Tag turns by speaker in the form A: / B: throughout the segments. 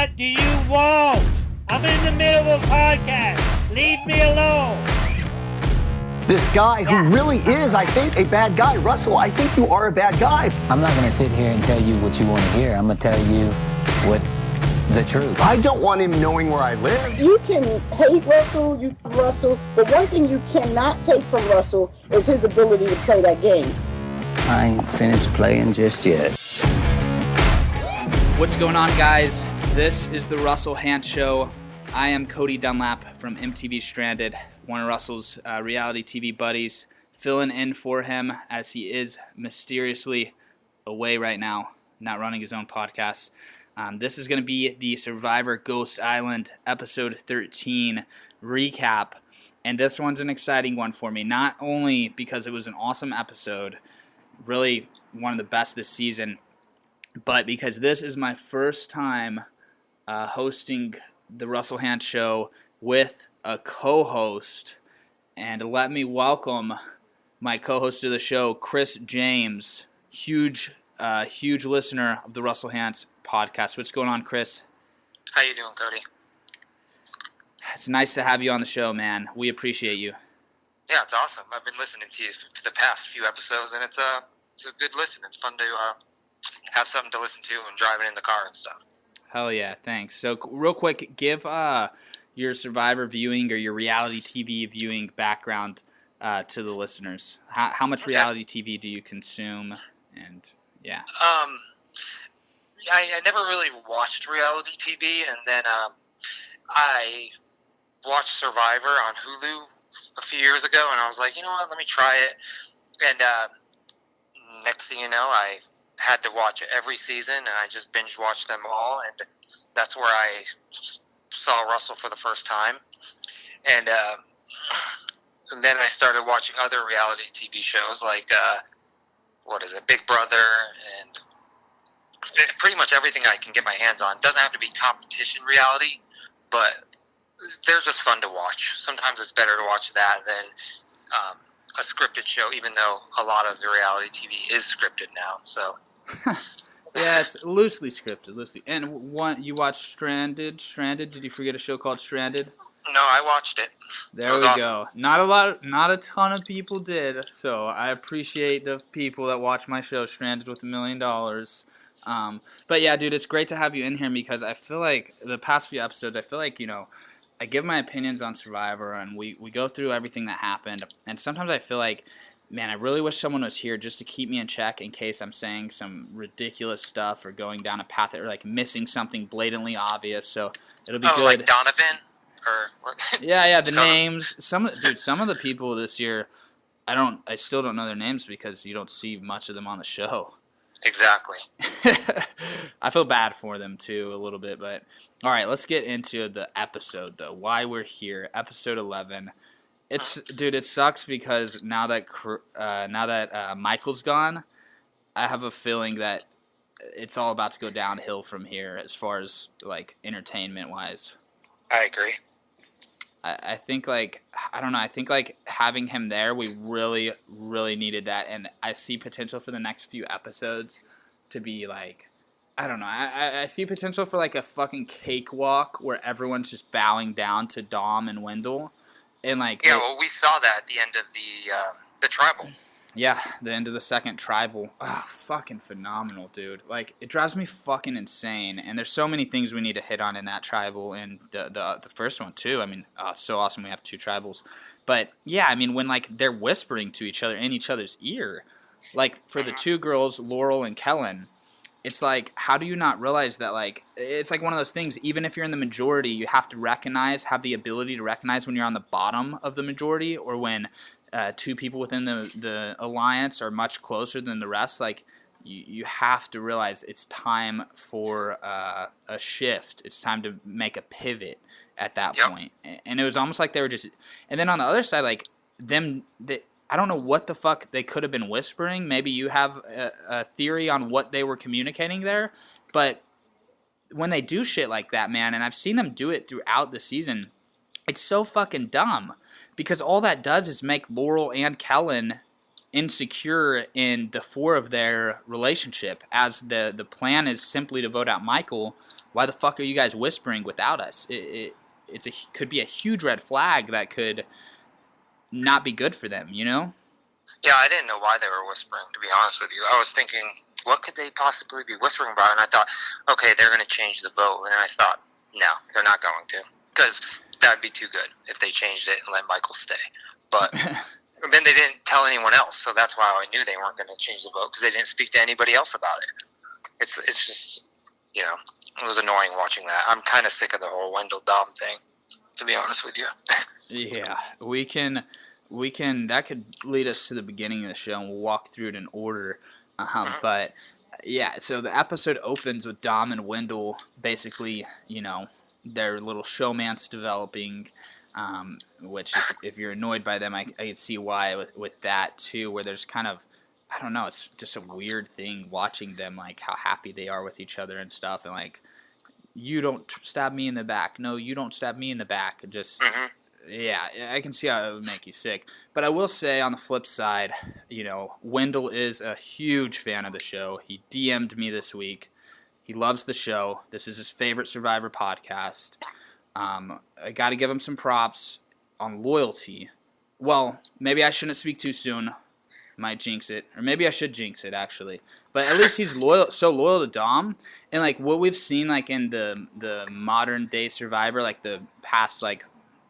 A: What do you want? I'm in the middle of a podcast. Leave me alone.
B: This guy who really is, I think, a bad guy. Russell, I think you are a bad guy.
C: I'm not going to sit here and tell you what you want to hear. I'm going to tell you what the truth.
B: I don't want him knowing where I live.
D: You can hate Russell, but one thing you cannot take from Russell is his ability to play that game.
C: I ain't finished playing just yet.
E: What's going on, guys? This is the Russell Hant Show. I am Cody Dunlap from MTV Stranded, one of Russell's reality TV buddies, filling in for him as he is mysteriously away right now, not running his own podcast. This is going to be the Survivor Ghost Island episode 13 recap, and this one's an exciting one for me, not only because it was an awesome episode, really one of the best this season, but because this is my first time hosting the Russell Hant Show with a co-host. And let me welcome my co-host of the show, Chris James, huge listener of the Russell Hant podcast. What's going on, Chris?
F: How you doing, Cody?
E: It's nice to have you on the show, man. We appreciate you.
F: Yeah, it's awesome. I've been listening to you for the past few episodes, and it's a good listen. It's fun to have something to listen to when driving in the car and stuff.
E: Hell yeah, thanks. So real quick, give your Survivor viewing or your reality TV viewing background to the listeners. How much reality TV do you consume? And yeah.
F: I never really watched reality TV, and then I watched Survivor on Hulu a few years ago, and I was like, you know what, let me try it. And next thing you know, I had to watch every season, and I just binge watched them all, and that's where I saw Russell for the first time. And then I started watching other reality TV shows like Big Brother, and pretty much everything I can get my hands on. It doesn't have to be competition reality, but they're just fun to watch. Sometimes it's better to watch that than a scripted show, even though a lot of the reality TV is scripted now. So
E: yeah, it's loosely scripted, And you watched Stranded? Did you forget a show called Stranded?
F: No, I watched it.
E: There we go. Not a ton of people did, so I appreciate the people that watch my show Stranded with $1 million. But yeah, dude, it's great to have you in here because I feel like the past few episodes, I give my opinions on Survivor, and we go through everything that happened, and sometimes I feel like, man, I really wish someone was here just to keep me in check in case I'm saying some ridiculous stuff or going down a path that or like missing something blatantly obvious. So it'll be good.
F: Like Donovan or what?
E: Yeah, the names. Some of the people this year, I still don't know their names because you don't see much of them on the show.
F: Exactly.
E: I feel bad for them too a little bit, but all right, let's get into the episode though. Why we're here, episode 11. It sucks because now that Michael's gone, I have a feeling that it's all about to go downhill from here as far as like entertainment wise.
F: I agree.
E: I think I think having him there, we really, really needed that, and I see potential for the next few episodes to be like, I don't know, I see potential for like a fucking cakewalk where everyone's just bowing down to Dom and Wendell. And like,
F: yeah, well, we saw that at the end of the tribal.
E: Yeah, the end of the second tribal. Oh, fucking phenomenal, dude. Like, it drives me fucking insane. And there's so many things we need to hit on in that tribal and the first one too. I mean, so awesome we have 2 tribals. But yeah, I mean, when like they're whispering to each other in each other's ear, like for the 2 girls, Laurel and Kellen, it's like, how do you not realize that, like, it's like one of those things, even if you're in the majority, you have to have the ability to recognize when you're on the bottom of the majority or when 2 people within the alliance are much closer than the rest. Like, you have to realize it's time for a shift. It's time to make a pivot at that point. And it was almost like they were just... And then on the other side, like, I don't know what the fuck they could have been whispering. Maybe you have a theory on what they were communicating there. But when they do shit like that, man, and I've seen them do it throughout the season, it's so fucking dumb. Because all that does is make Laurel and Kellen insecure in the 4 of their relationship, as the plan is simply to vote out Michael. Why the fuck are you guys whispering without us? It's could be a huge red flag that could not be good for them, you know?
F: Yeah, I didn't know why they were whispering, to be honest with you. I was thinking, what could they possibly be whispering about? And I thought, okay, they're going to change the vote. And I thought, no, they're not going to. Because that would be too good if they changed it and let Michael stay. But then they didn't tell anyone else, so that's why I knew they weren't going to change the vote, because they didn't speak to anybody else about it. It's just, you know, it was annoying watching that. I'm kind of sick of the whole Wendell Dom thing, to be honest with you.
E: Yeah, we can, that could lead us to the beginning of the show, and we'll walk through it in order. But, yeah, so the episode opens with Dom and Wendell basically, you know, their little showmance developing, which if you're annoyed by them, I can see why with that, too, where there's kind of, I don't know, it's just a weird thing watching them, like, how happy they are with each other and stuff, and, like, you don't stab me in the back. No, you don't stab me in the back. Just, yeah, I can see how it would make you sick. But I will say, on the flip side, you know, Wendell is a huge fan of the show. He DM'd me this week. He loves the show. This is his favorite Survivor podcast. I got to give him some props on loyalty. Well, maybe I shouldn't speak too soon. Might jinx it. Or maybe I should jinx it, actually. But at least he's so loyal to Dom. And, like, what we've seen, like, in the modern-day Survivor, like, the past, like,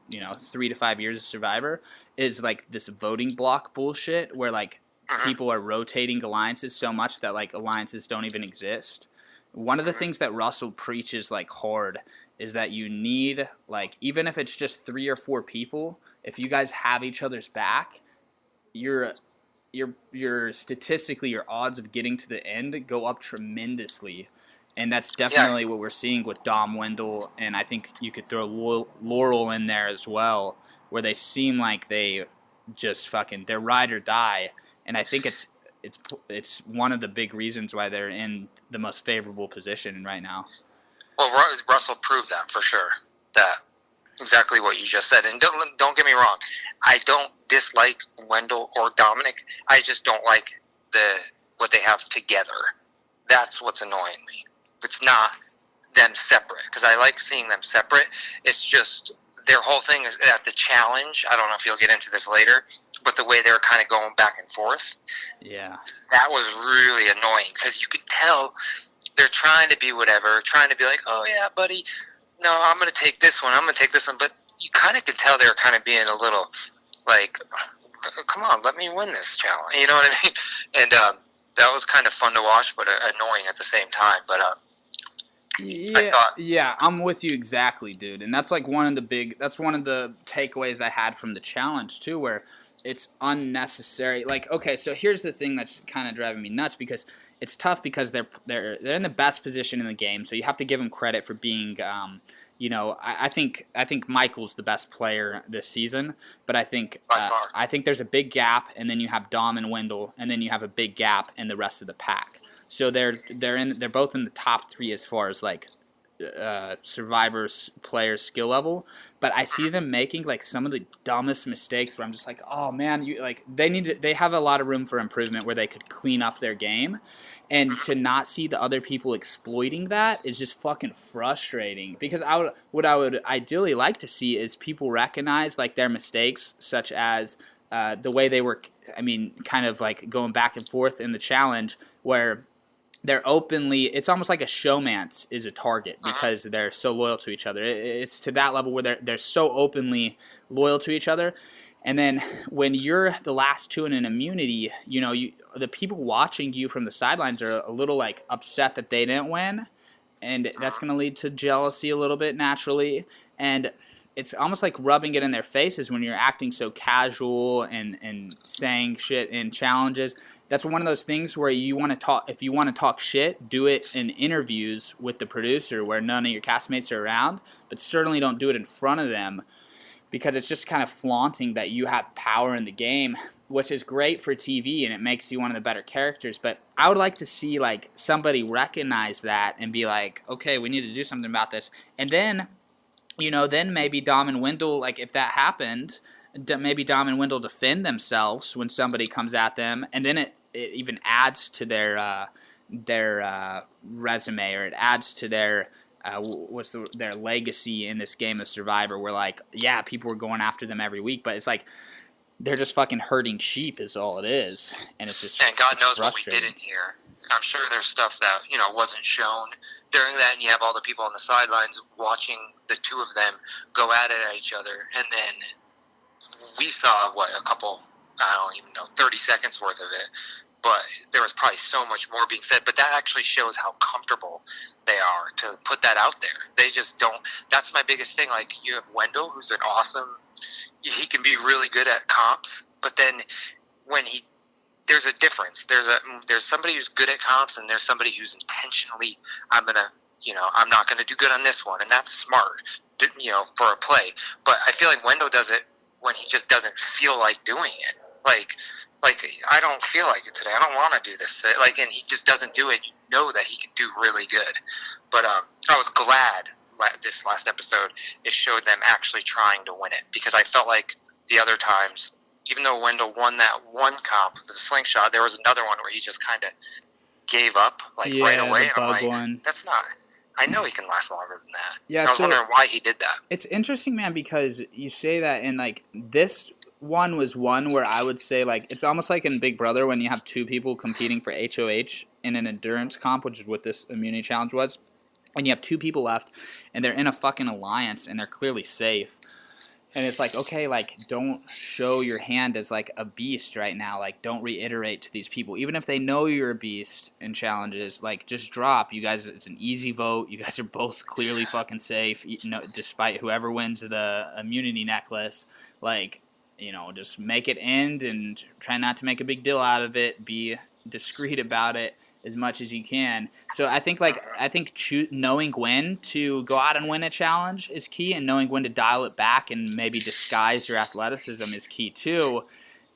E: you know, 3 to 5 years of Survivor, is, like, this voting block bullshit where, like, people are rotating alliances so much that, like, alliances don't even exist. One of the things that Russell preaches, like, hard is that you need, like, even if it's just 3 or 4 people, if you guys have each other's back, you're statistically, your odds of getting to the end go up tremendously. And that's definitely what we're seeing with Dom, Wendell, and I think you could throw Laurel in there as well, where they seem like they just fucking, they're ride or die. And I think it's one of the big reasons why they're in the most favorable position right now.
F: Well, Russell proved that for sure. That exactly what you just said. And don't get me wrong, I don't dislike Wendell or Dominic. I just don't like what they have together. That's what's annoying me. It's not them separate, because I like seeing them separate. It's just their whole thing is at the challenge. I don't know if you'll get into this later, but the way they're kind of going back and forth. Yeah. That was really annoying, because you could tell they're trying to be whatever, trying to be like, oh yeah, buddy, no, I'm going to take this one, I'm going to take this one. But you kind of could tell they were kind of being a little like, come on, let me win this challenge. You know what I mean? And that was kind of fun to watch, but annoying at the same time. But
E: yeah, I'm with you exactly, dude. And that's like one of the takeaways I had from the challenge too, where it's unnecessary. Like, okay, so here's the thing that's kind of driving me nuts, because it's tough because they're in the best position in the game, so you have to give them credit for being, you know, I think Michael's the best player this season, but I think there's a big gap, and then you have Dom and Wendell, and then you have a big gap in the rest of the pack. So they're both in the top 3 as far as like Survivor's player skill level, but I see them making like some of the dumbest mistakes where I'm just like, oh man, they have a lot of room for improvement where they could clean up their game, and to not see the other people exploiting that is just fucking frustrating, because what I would ideally like to see is people recognize like their mistakes, such as the way they were, I mean, kind of like going back and forth in the challenge where they're openly, it's almost like a showmance is a target because they're so loyal to each other. It's to that level where they're so openly loyal to each other. And then when you're the last 2 in an immunity, you know, the people watching you from the sidelines are a little like upset that they didn't win. And that's going to lead to jealousy a little bit naturally. And it's almost like rubbing it in their faces when you're acting so casual and saying shit in challenges. That's one of those things where you want to talk. If you want to talk shit, do it in interviews with the producer where none of your castmates are around, but certainly don't do it in front of them, because it's just kind of flaunting that you have power in the game, which is great for TV and it makes you one of the better characters. But I would like to see like somebody recognize that and be like, okay, we need to do something about this. And then, you know, then maybe Dom and Wendell, like if that happened, maybe Dom and Wendell defend themselves when somebody comes at them, and then it even adds to their resume, or it adds to their their legacy in this game of Survivor. Where like, yeah, people were going after them every week, but it's like they're just fucking herding sheep is all it is, and it's just
F: and God knows what we
E: frustrating.
F: didn't hear. I'm sure there's stuff that wasn't shown during that, and you have all the people on the sidelines watching the two of them go at it at each other, and then we saw a couple, I don't even know, 30 seconds worth of it, but there was probably so much more being said. But that actually shows how comfortable they are to put that out there. They just don't. That's my biggest thing. Like, you have Wendell, who's an awesome. He can be really good at comps, but then when there's a difference. There's somebody who's good at comps, and there's somebody who's intentionally, I'm not gonna do good on this one, and that's smart, for a play. But I feel like Wendell does it when he just doesn't feel like doing it. Like I don't feel like it today. I don't want to do this. And he just doesn't do it. You know that he can do really good. But I was glad this last episode it showed them actually trying to win it, because I felt like the other times, even though Wendell won that one comp, the slingshot, there was another one where he just kind of gave up right away.
E: The
F: And I'm
E: bug
F: like,
E: one.
F: that's not. I know he can last longer than that.
E: Yeah,
F: and I was wondering why he did that.
E: It's interesting, man, because you say that, and like this one was one where I would say like it's almost like in Big Brother when you have two people competing for HOH in an endurance comp, which is what this immunity challenge was, and you have two people left, and they're in a fucking alliance, and they're clearly safe. And it's like, okay, like, don't show your hand as, like, a beast right now. Like, don't reiterate to these people. Even if they know you're a beast in challenges, like, just drop. You guys, it's an easy vote. You guys are both clearly fucking safe, despite whoever wins the immunity necklace. Like, just make it end and try not to make a big deal out of it. Be discreet about it as much as you can. So I think knowing when to go out and win a challenge is key, and knowing when to dial it back and maybe disguise your athleticism is key too.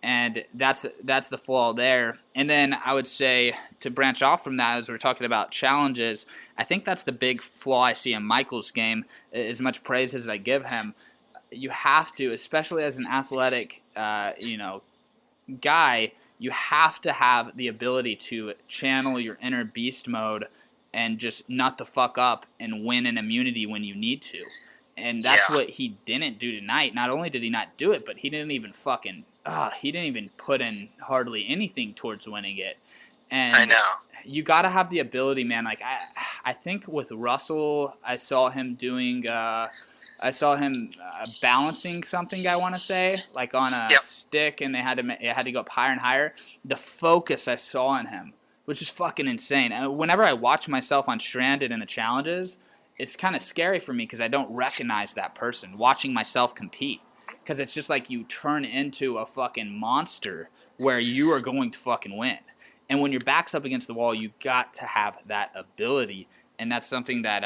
E: And that's the flaw there. And then I would say, to branch off from that, as we're talking about challenges, I think that's the big flaw I see in Michael's game. As much praise as I give him, you have to, especially as an athletic guy, you have to have the ability to channel your inner beast mode and just nut the fuck up and win an immunity when you need to. And that's what he didn't do tonight. Not only did he not do it, but he didn't even put in hardly anything towards winning it. And
F: I know.
E: You got to have the ability, man. Like, I think with Russell, I saw him balancing something, I want to say, like on a stick, and it had to go up higher and higher. The focus I saw in him was just fucking insane. And whenever I watch myself on Stranded in the challenges, it's kind of scary for me because I don't recognize that person watching myself compete. Because it's just like you turn into a fucking monster where you are going to fucking win. And when your back's up against the wall, you got to have that ability. And that's something that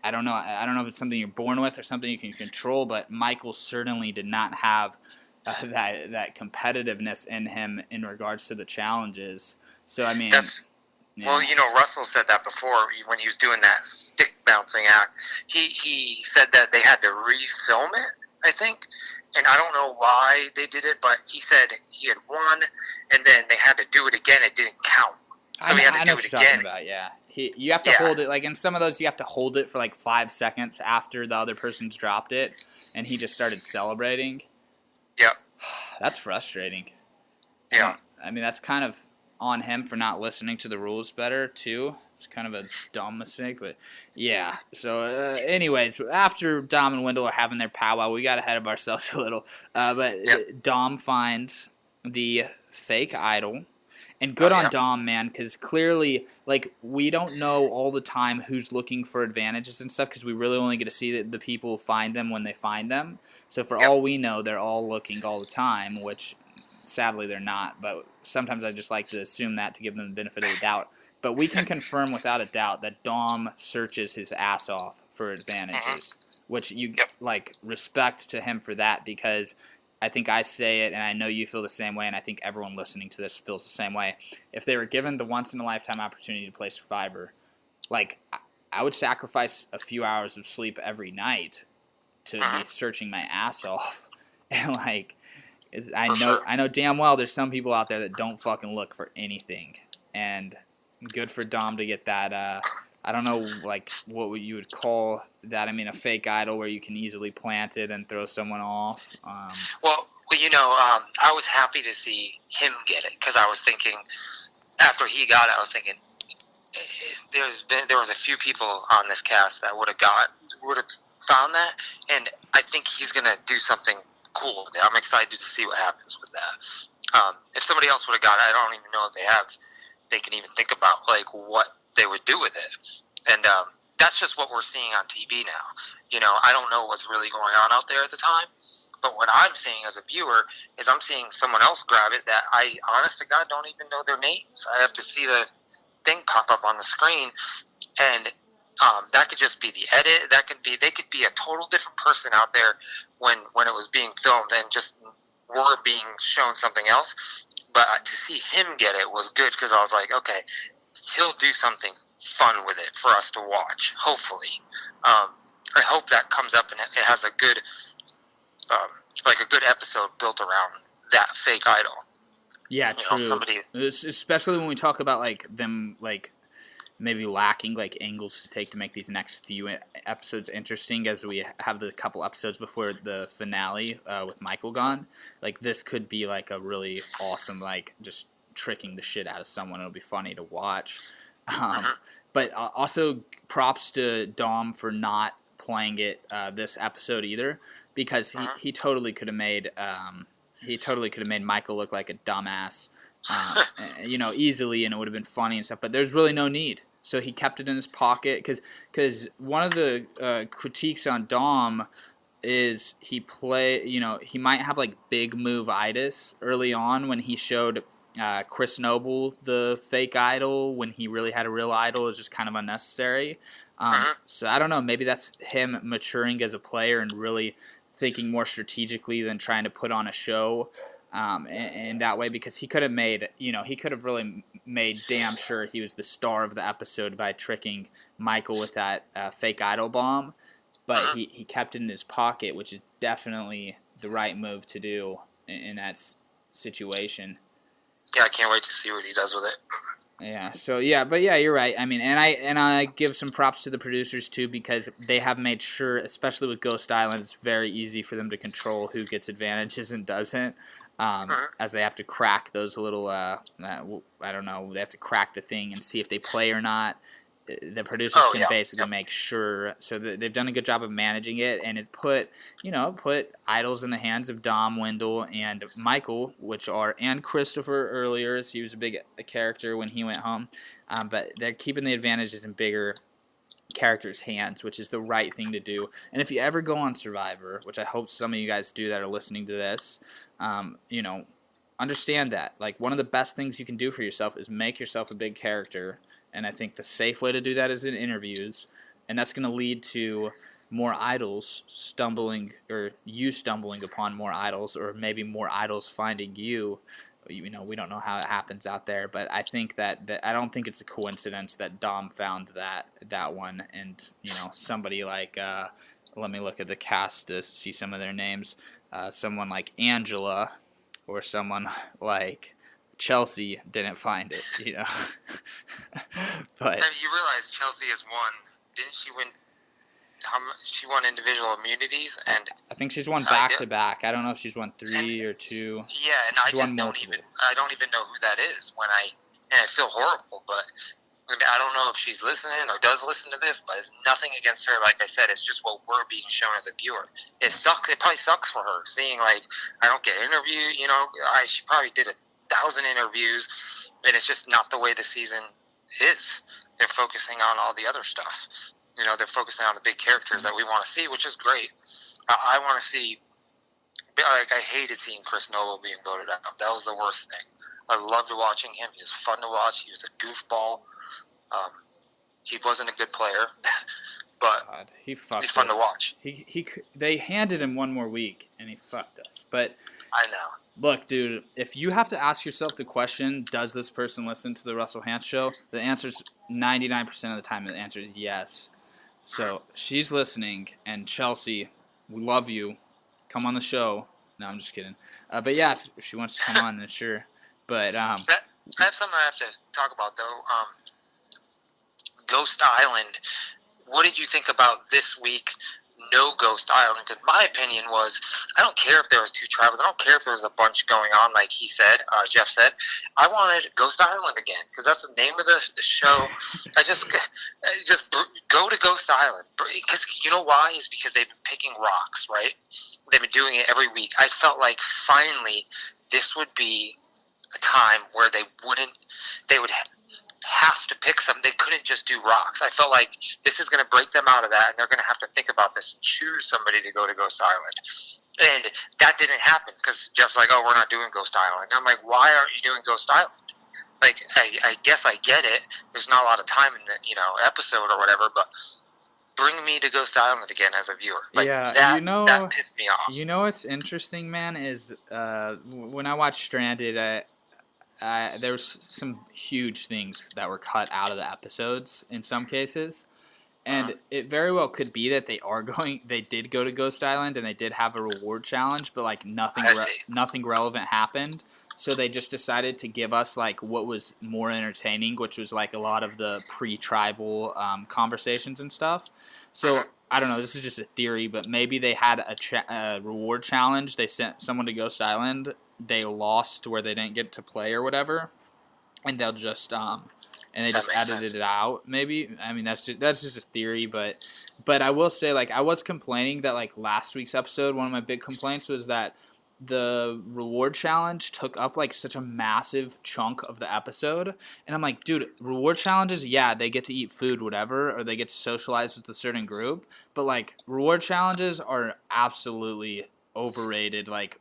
E: I don't know. I don't know if it's something you're born with or something you can control, but Michael certainly did not have that competitiveness in him in regards to the challenges. So, I mean...
F: Well, Russell said that before when he was doing that stick bouncing act. He said that they had to refilm it, I think. And I don't know why they did it, but he said he had won, and then they had to do it again. It didn't count. So he had to do it again.
E: About, yeah. You have to hold it, like in some of those, you have to hold it for like 5 seconds after the other person's dropped it, and he just started celebrating.
F: Yep.
E: That's frustrating.
F: Yeah.
E: I mean, that's kind of on him for not listening to the rules better, too. It's kind of a dumb mistake, but yeah. So, anyways, after Dom and Wendell are having their powwow, we got ahead of ourselves a little. But Dom finds the fake idol. And good on Dom, man, because clearly, like, we don't know all the time who's looking for advantages and stuff, because we really only get to see the people find them when they find them. So for all we know, they're all looking all the time, which sadly they're not. But sometimes I just like to assume that to give them the benefit of the doubt. But we can confirm without a doubt that Dom searches his ass off for advantages, which respect to him for that, because I think I say it, and I know you feel the same way, and I think everyone listening to this feels the same way. If they were given the once-in-a-lifetime opportunity to play Survivor, like, I would sacrifice a few hours of sleep every night to be searching my ass off And like,
F: sure.
E: I know damn well there's some people out there that don't fucking look for anything, and good for Dom to get that. I don't know, like, what you would call that. I mean, a fake idol where you can easily plant it and throw someone off.
F: Well, I was happy to see him get it because I was thinking after he got it, I was thinking there was a few people on this cast that would have found that, and I think he's gonna do something cool with it. I'm excited to see what happens with that. If somebody else would have got it, I don't even know if they can even think about like what they would do with it, and that's just what we're seeing on TV now. I don't know what's really going on out there at the time, but what I'm seeing as a viewer is I'm seeing someone else grab it that I, honest to God, don't even know their names. I have to see the thing pop up on the screen, and that could just be the edit. They could be a total different person out there when it was being filmed, and just were being shown something else. But to see him get it was good because I was like, okay, he'll do something fun with it for us to watch. Hopefully, I hope that comes up and it has a good, a good episode built around that fake idol.
E: Yeah, true. Especially when we talk about like them like maybe lacking like angles to take to make these next few episodes interesting, as we have the couple episodes before the finale with Michael gone. Like this could be like a really awesome, like just tricking the shit out of someone. It'll be funny to watch. But also props to Dom for not playing it this episode either, because he totally could have made Michael look like a dumbass, easily, and it would have been funny and stuff. But there's really no need. So he kept it in his pocket because one of the critiques on Dom is he might have like big move-itis early on when he showed Chris Noble the fake idol when he really had a real idol. Is just kind of unnecessary. So I don't know. Maybe that's him maturing as a player and really thinking more strategically than trying to put on a show. And that way, because he could have really made damn sure he was the star of the episode by tricking Michael with that fake idol bomb. But he kept it in his pocket, which is definitely the right move to do in that situation.
F: Yeah, I can't wait to see what he does with it.
E: Yeah. So yeah, but yeah, you're right. I mean, and I give some props to the producers too, because they have made sure, especially with Ghost Island, it's very easy for them to control who gets advantages and doesn't. As they have to crack those little, I don't know, they have to crack the thing and see if they play or not. The producers can basically make sure, so they've done a good job of managing it, and it put idols in the hands of Dom, Wendell, and Michael, and Christopher earlier, as he was a character when he went home, but they're keeping the advantages in bigger characters' hands, which is the right thing to do. And if you ever go on Survivor, which I hope some of you guys do that are listening to this, understand that, like, one of the best things you can do for yourself is make yourself a big character. And I think the safe way to do that is in interviews, and that's going to lead to more idols stumbling upon more idols, or maybe more idols finding you. We don't know how it happens out there, but I think that I don't think it's a coincidence that Dom found that one, and somebody like let me look at the cast to see some of their names. Someone like Angela, or someone like Chelsea didn't find it, But
F: you realize Chelsea has won? Didn't she win? She won individual immunities, and
E: I think she's won back to back. I don't know if she's won 3 or 2.
F: Yeah, and I don't even know who that is. I feel horrible, but I don't know if she's listening or does listen to this. But it's nothing against her. Like I said, it's just what we're being shown as a viewer. It sucks. It probably sucks for her seeing like I don't get interviewed. She probably did 1,000 interviews, and it's just not the way the season is. They're focusing on all the other stuff. They're focusing on the big characters that we want to see, which is great. I want to see, like, I hated seeing Chris Noble being voted out. That was the worst thing. I loved watching him. He was fun to watch. He was a goofball. He wasn't a good player, but he's fun to watch.
E: They handed him one more week, and he fucked us. But
F: I know.
E: Look, dude, if you have to ask yourself the question, does this person listen to the Russell Hantz show? The answer's 99% of the time, the answer is yes. So she's listening, and Chelsea, we love you. Come on the show. No, I'm just kidding. But yeah, if she wants to come on, then sure. But
F: I have something I have to talk about though. Ghost Island. What did you think about this week? No Ghost Island. Because my opinion was, I don't care if there was 2 tribals. I don't care if there was a bunch going on, like he said, Jeff said. I wanted Ghost Island again because that's the name of the show. I just go to Ghost Island. Because you know why? Is because they've been picking rocks, right? They've been doing it every week. I felt like finally this would be a time where they would have to pick some. They couldn't just do rocks. I felt like this is going to break them out of that, and they're going to have to think about this and choose somebody to go to Ghost Island. And that didn't happen because Jeff's like, "Oh, we're not doing Ghost Island." And I'm like, "Why aren't you doing Ghost Island?" Like, I guess I get it. There's not a lot of time in the episode or whatever, but bring me to Ghost Island again as a viewer. Like,
E: yeah,
F: that pissed me off.
E: You know what's interesting, man, is when I watched Stranded, there was some huge things that were cut out of the episodes in some cases, and it very well could be that they did go to Ghost Island and they did have a reward challenge, but like nothing relevant happened. So they just decided to give us like what was more entertaining, which was like a lot of the pre-tribal conversations and stuff. So I don't know. This is just a theory, but maybe they had a reward challenge. They sent someone to Ghost Island. They lost where they didn't get to play or whatever, and they'll just and they just edited it out. Maybe, I mean, that's just a theory, but I will say, like, I was complaining that like last week's episode, one of my big complaints was that the reward challenge took up like such a massive chunk of the episode, and I'm like, dude, reward challenges, yeah, they get to eat food, whatever, or they get to socialize with a certain group, but like reward challenges are absolutely overrated. Like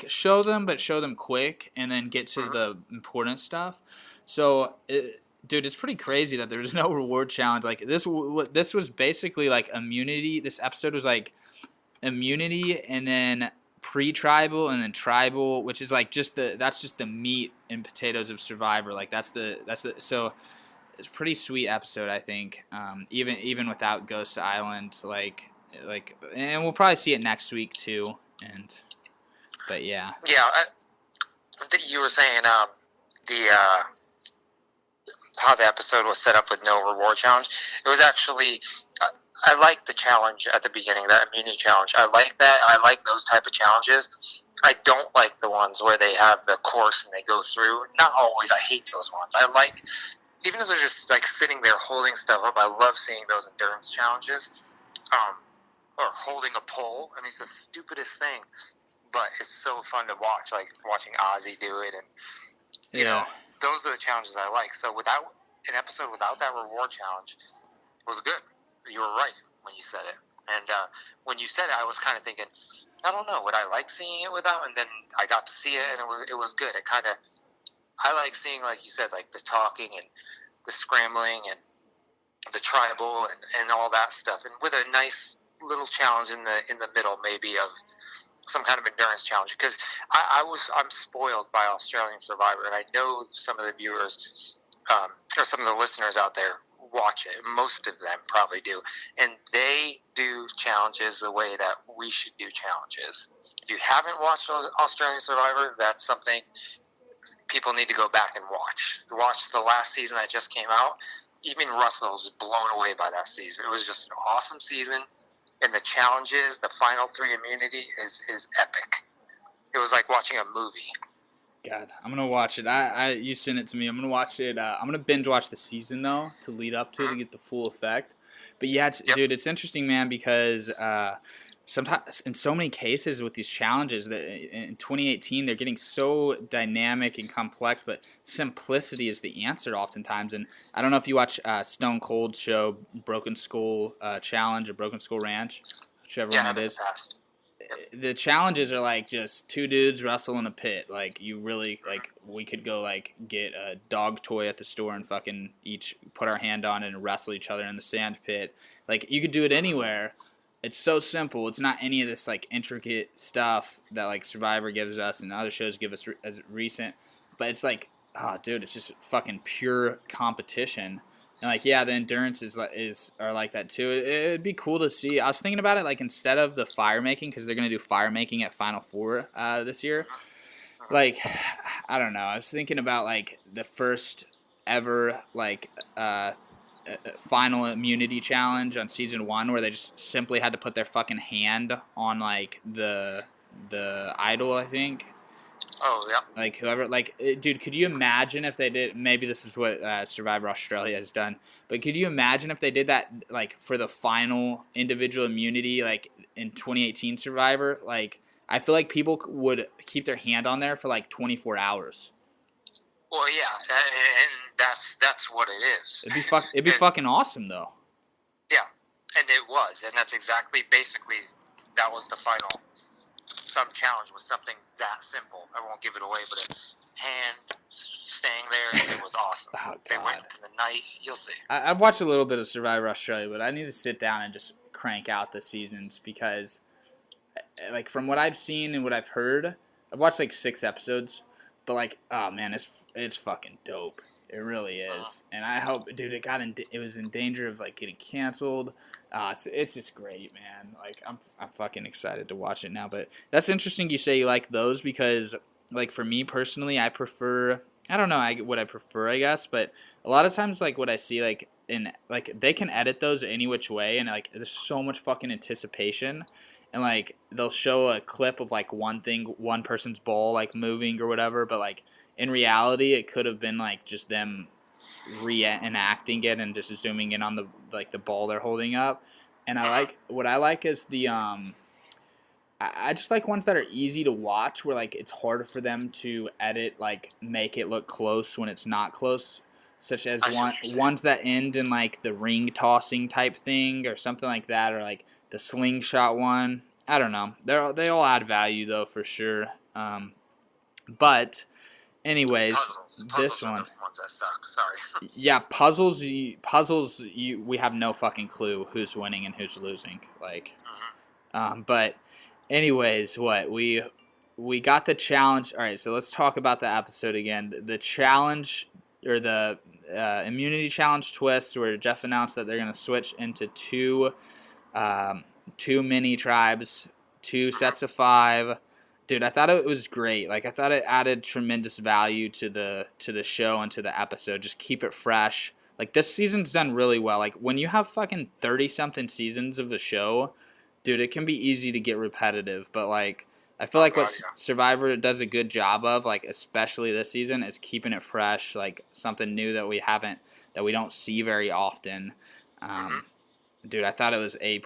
E: show them, but show them quick, and then get to the important stuff. So, dude, it's pretty crazy that there's no reward challenge. Like this was basically like immunity. This episode was like immunity, and then pre-tribal, and then tribal, which is like that's just the meat and potatoes of Survivor. Like that's the so it's a pretty sweet episode, I think. Even without Ghost Island, like, and we'll probably see it next week too. But yeah.
F: Yeah, you were saying how the episode was set up with no reward challenge. It was actually, I like the challenge at the beginning, that immunity challenge. I like that. I like those type of challenges. I don't like the ones where they have the course and they go through. Not always. I hate those ones. I like, even if they're just like sitting there holding stuff up, I love seeing those endurance challenges. Or holding a pole. I mean, it's the stupidest thing, but it's so fun to watch, like watching Ozzy do it, and you know, those are the challenges I like. So without an episode without that reward challenge was good. You were right when you said it, and when you said it, I was kind of thinking, I don't know, would I like seeing it without? And then I got to see it, and it was good. I like seeing, like you said, like the talking and the scrambling and the tribal and all that stuff, and with a nice little challenge in the middle, maybe, of some kind of endurance challenge, because I'm spoiled by Australian Survivor, and I know some of the viewers or some of the listeners out there watch it. Most of them probably do, and they do challenges the way that we should do challenges. If you haven't watched Australian Survivor, that's something people need to go back and watch the last season that just came out. Even Russell was blown away by that season. It was just an awesome season. And the challenges, the final 3 immunity is epic. It was like watching a movie.
E: God, I'm gonna watch it. You sent it to me. I'm gonna watch it. I'm gonna binge watch the season though to lead up to it to get the full effect. But yeah, dude, it's interesting, man, because sometimes in so many cases with these challenges that in 2018 they're getting so dynamic and complex, but simplicity is the answer oftentimes. And I don't know if you watch Stone Cold's show Broken Skull Challenge or Broken Skull Ranch, whichever one it is. The challenges are like just 2 dudes wrestle in a pit. Like, you really, like, we could go like get a dog toy at the store and fucking each put our hand on it and wrestle each other in the sand pit. Like, you could do it anywhere. It's so simple. It's not any of this like intricate stuff that like Survivor gives us and other shows give us as recent. But it's like, oh, dude, it's just fucking pure competition. And like, yeah, the endurance is are like that too. It'd be cool to see. I was thinking about it, like instead of the fire making, because they're gonna do fire making at Final Four this year. Like, I don't know. I was thinking about like the first ever like final immunity challenge on season 1, where they just simply had to put their fucking hand on like the idol, I think.
F: Oh, yeah.
E: Like whoever, like, dude, could you imagine if they did? Maybe this is what Survivor Australia has done, but could you imagine if they did that, like, for the final individual immunity, like in 2018 Survivor? Like, I feel like people would keep their hand on there for like 24 hours.
F: Well, yeah, and that's what it is.
E: It'd be fucking awesome though.
F: Yeah, and it was, and that's exactly, basically, that was the final. Some challenge was something that simple. I won't give it away, but a hand staying there, it was awesome.
E: Oh,
F: they went into the night. You'll see.
E: I've watched a little bit of Survivor Australia, but I need to sit down and just crank out the seasons because, like, from what I've seen and what I've heard, I've watched like 6 episodes, but like, oh man, it's fucking dope. It really is, and I hope, dude, it was in danger of like getting canceled. It's just great, man. Like, I'm fucking excited to watch it now. But that's interesting you say you like those, because like for me personally, I prefer, I don't know what I prefer, I guess, but a lot of times like what I see like in like they can edit those any which way, and like there's so much fucking anticipation. And like they'll show a clip of like one person's ball like moving or whatever, but like in reality, it could have been like just them reenacting it and just zooming in on the ball they're holding up. And what I like is the I just like ones that are easy to watch, where like it's harder for them to edit, like make it look close when it's not close, such as ones that end in like the ring tossing type thing or something like that, or like the slingshot one. I don't know. They all add value though, for sure. But anyways,
F: puzzles
E: this
F: are
E: one.
F: the ones that suck. Sorry.
E: Yeah, puzzles. We have no fucking clue who's winning and who's losing. Like, but anyways, what we got the challenge. All right, so let's talk about the episode again. The challenge, or the immunity challenge twist, where Jeff announced that they're gonna switch into two mini tribes, 2 sets of 5. Dude, I thought it was great. Like, I thought it added tremendous value to the show and to the episode. Just keep it fresh. Like, this season's done really well. Like, when you have fucking 30-something seasons of the show, dude, it can be easy to get repetitive. But, like, I feel like what Survivor does a good job of, like, especially this season, is keeping it fresh. Like, something new that we don't see very often. Dude, I thought it was A+,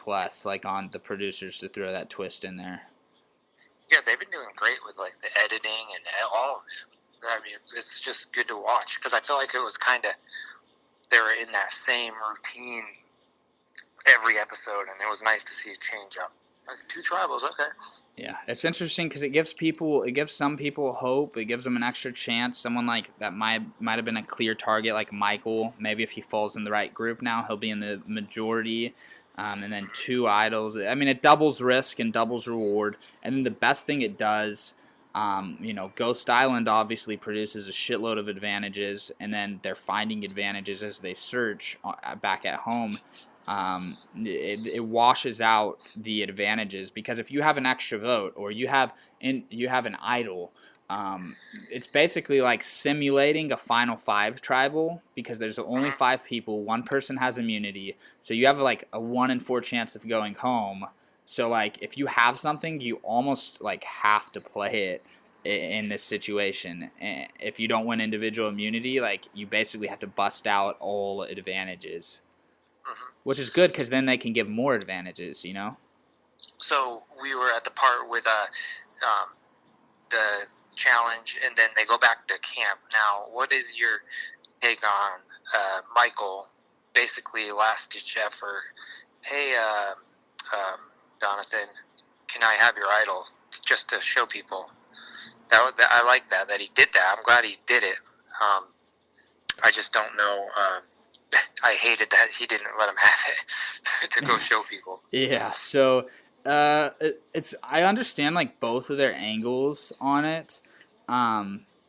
E: like, on the producers to throw that twist in there.
F: Yeah, they've been doing great with like the editing and all of it. I mean, it's just good to watch, because I feel like it was kind of, they were in that same routine every episode, and it was nice to see a change up. Like 2 tribals, okay.
E: Yeah, it's interesting because it gives some people hope. It gives them an extra chance. Someone like that might have been a clear target, like Michael. Maybe if he falls in the right group now, he'll be in the majority. And then 2 idols. I mean, it doubles risk and doubles reward. And then the best thing it does, Ghost Island obviously produces a shitload of advantages, and then they're finding advantages as they search back at home. It washes out the advantages, because if you have an extra vote, or you have an idol, it's basically like simulating a Final 5 tribal, because there's only 5 people. 1 person has immunity, so you have like a 1 in 4 chance of going home. So like if you have something, you almost like have to play it in this situation. If you don't win individual immunity, like you basically have to bust out all advantages, which is good, because then they can give more advantages.
F: So we were at the part with the challenge, and then they go back to camp. Now, what is your take on Michael, basically last-ditch effort? Hey, Jonathan, can I have your idol, just to show people? I like that he did that. I'm glad he did it. I just don't know. I hated that he didn't let him have it to go show people.
E: Yeah, so I understand like both of their angles on it.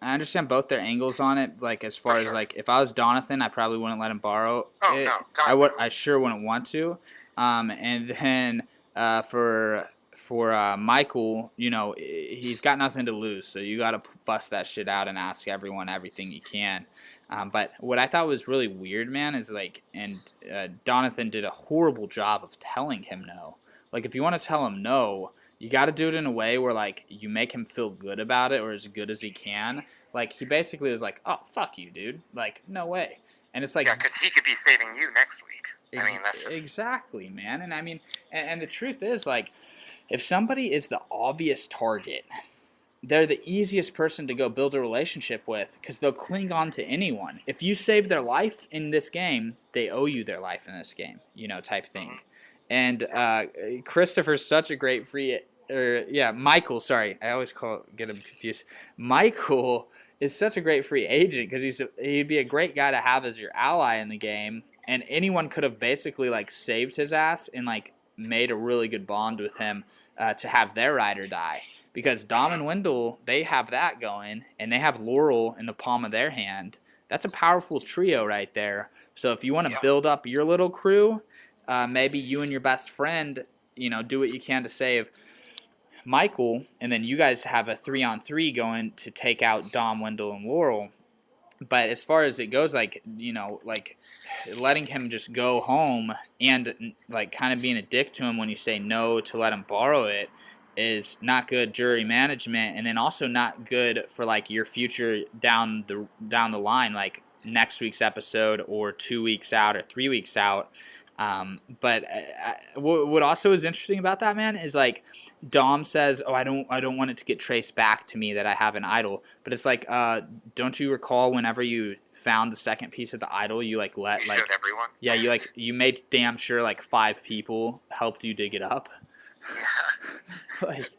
E: I understand both their angles on it. Like as far as like if I was Donathan, I probably wouldn't let him borrow it.
F: No, God,
E: I sure wouldn't want to. And then for Michael, you know, he's got nothing to lose, so you got to bust that shit out and ask everyone everything you can. But what I thought was really weird, man, is like, and Donathan did a horrible job of telling him no. Like, if you want to tell him no, you got to do it in a way where, like, you make him feel good about it or as good as he can. Like, he basically was like, oh, fuck you, dude. Like, no way. And it's like...
F: Yeah, because he could be saving you next week. I mean, that's just...
E: Exactly, man. And I mean, and the truth is, like, if somebody is the obvious target, they're the easiest person to go build a relationship with because they'll cling on to anyone. If you save their life in this game, they owe you their life in this game, you know, type thing. And Christopher's such a great Michael, sorry. I always get him confused. Michael is such a great free agent because he'd be a great guy to have as your ally in the game. And anyone could have basically, like, saved his ass and, like, made a really good bond with him to have their ride or die. Because Dom and Wendell, they have that going, and they have Laurel in the palm of their hand. That's a powerful trio right there. So if you want to build up your little crew, maybe you and your best friend, you know, do what you can to save Michael, and then you guys have a 3-on-3 going to take out Dom, Wendell, and Laurel. But as far as it goes, like, you know, like, letting him just go home and, like, kind of being a dick to him when you say no to let him borrow it is not good jury management, and then also not good for, like, your future down the line, like next week's episode or 2 weeks out or 3 weeks out. But what also is interesting about that, man, is like Dom says, "Oh, I don't want it to get traced back to me that I have an idol." But it's like, don't you recall whenever you found the second piece of the idol, you like let
F: you
E: like
F: showed everyone?
E: Yeah, you made damn sure like 5 people helped you dig it up. like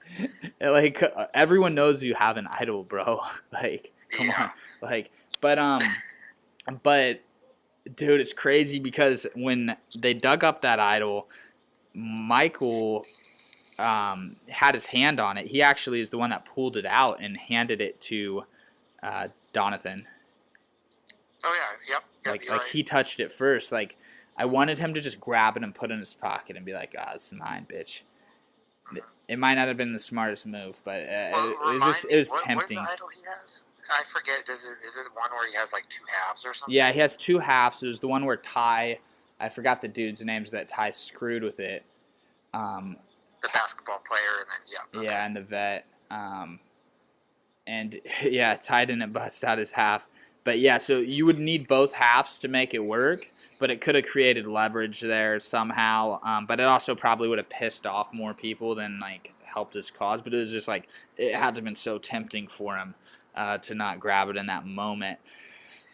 E: everyone knows you have an idol, bro. Like, come on. Like, but dude, it's crazy because when they dug up that idol, Michael had his hand on it. He actually is the one that pulled it out and handed it to Donathan.
F: Oh yeah, yep.
E: Like
F: right.
E: He touched it first. Like, I wanted him to just grab it and put it in his pocket and be like, this is mine, bitch. It might not have been the smartest move, but it was tempting.
F: What is the idol he has? I forget. Is it one where he has like 2 halves or something?
E: Yeah, he has 2 halves. It was the one where Ty, I forgot the dude's names that Ty screwed with it.
F: The basketball player, and then
E: Yeah, and the vet. And yeah, Ty didn't bust out his half. But yeah, so you would need both halves to make it work. But it could have created leverage there somehow. But it also probably would have pissed off more people than like helped his cause. But it was just like it had to have been so tempting for him to not grab it in that moment.